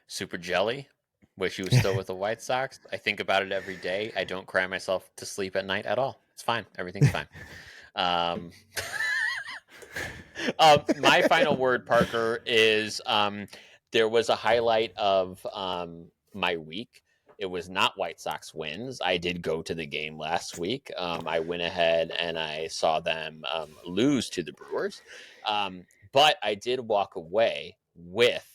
S1: super jelly. Wish he was still with the White Sox. I think about it every day. I don't cry myself to sleep at night at all. It's fine. Everything's fine. My final word, Parker, is there was a highlight of my week. It was not White Sox wins. I did go to the game last week. I went ahead and I saw them lose to the Brewers. But I did walk away with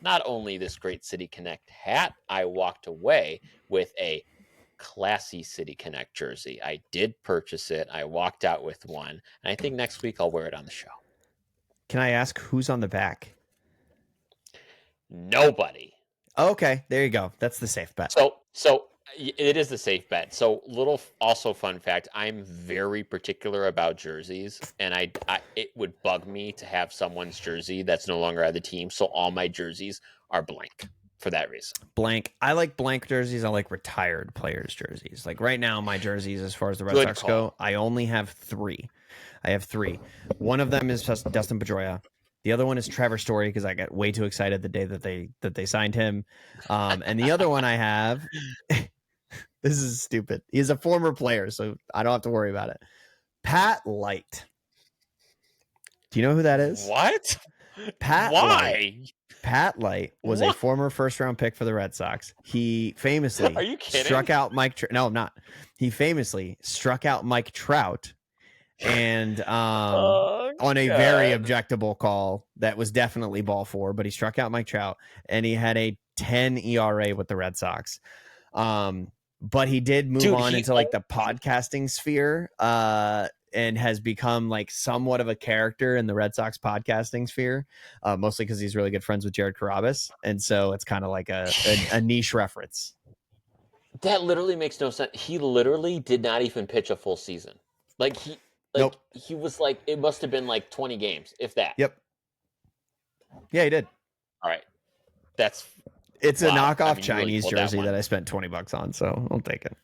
S1: not only this great City Connect hat, I walked away with a classy City Connect jersey. I did purchase it. I walked out with one. And I think next week I'll wear it on the show.
S2: Can I ask who's on the back?
S1: Nobody.
S2: Okay, there you go. That's the safe bet.
S1: So it is the safe bet. So little also fun fact, I'm very particular about jerseys, and I it would bug me to have someone's jersey that's no longer at the team. So all my jerseys are blank for that reason.
S2: Blank. I like blank jerseys. I like retired players' jerseys. Like right now, my jerseys, as far as the Red
S1: Good
S2: Sox
S1: call.
S2: go, I only have three. I have three. One of them is Dustin Pedroia. The other one is Trevor Story because I got way too excited the day that they signed him. And the other one I have, this is stupid. He's a former player, so I don't have to worry about it. Pat Light. Do you know who that is?
S1: What?
S2: Pat
S1: Why?
S2: Light. Pat Light was a former first-round pick for the Red Sox. He famously
S1: Are you kidding?
S2: struck out Mike. No, I'm not. He famously struck out Mike Trout, and on a very objectable call that was definitely ball four, but he struck out Mike Trout, and he had a 10 ERA with the Red Sox. But he did move on into like the podcasting sphere. And has become like somewhat of a character in the Red Sox podcasting sphere, mostly because he's really good friends with Jared Carrabis. And so it's kind of like a niche reference.
S1: That literally makes no sense. He literally did not even pitch a full season. He was like, it must have been like 20 games, if that.
S2: Yep. Yeah, he did.
S1: All right.
S2: It's a knockoff Chinese jersey that I spent $20 on, so I'll take it.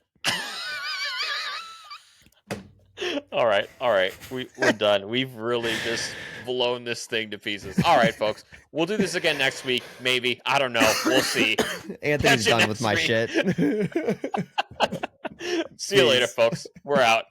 S1: All right. We're done. We've really just blown this thing to pieces. All right, folks. We'll do this again next week, maybe. I don't know. We'll see.
S2: Anthony's done with my shit.
S1: See you later, folks. We're out.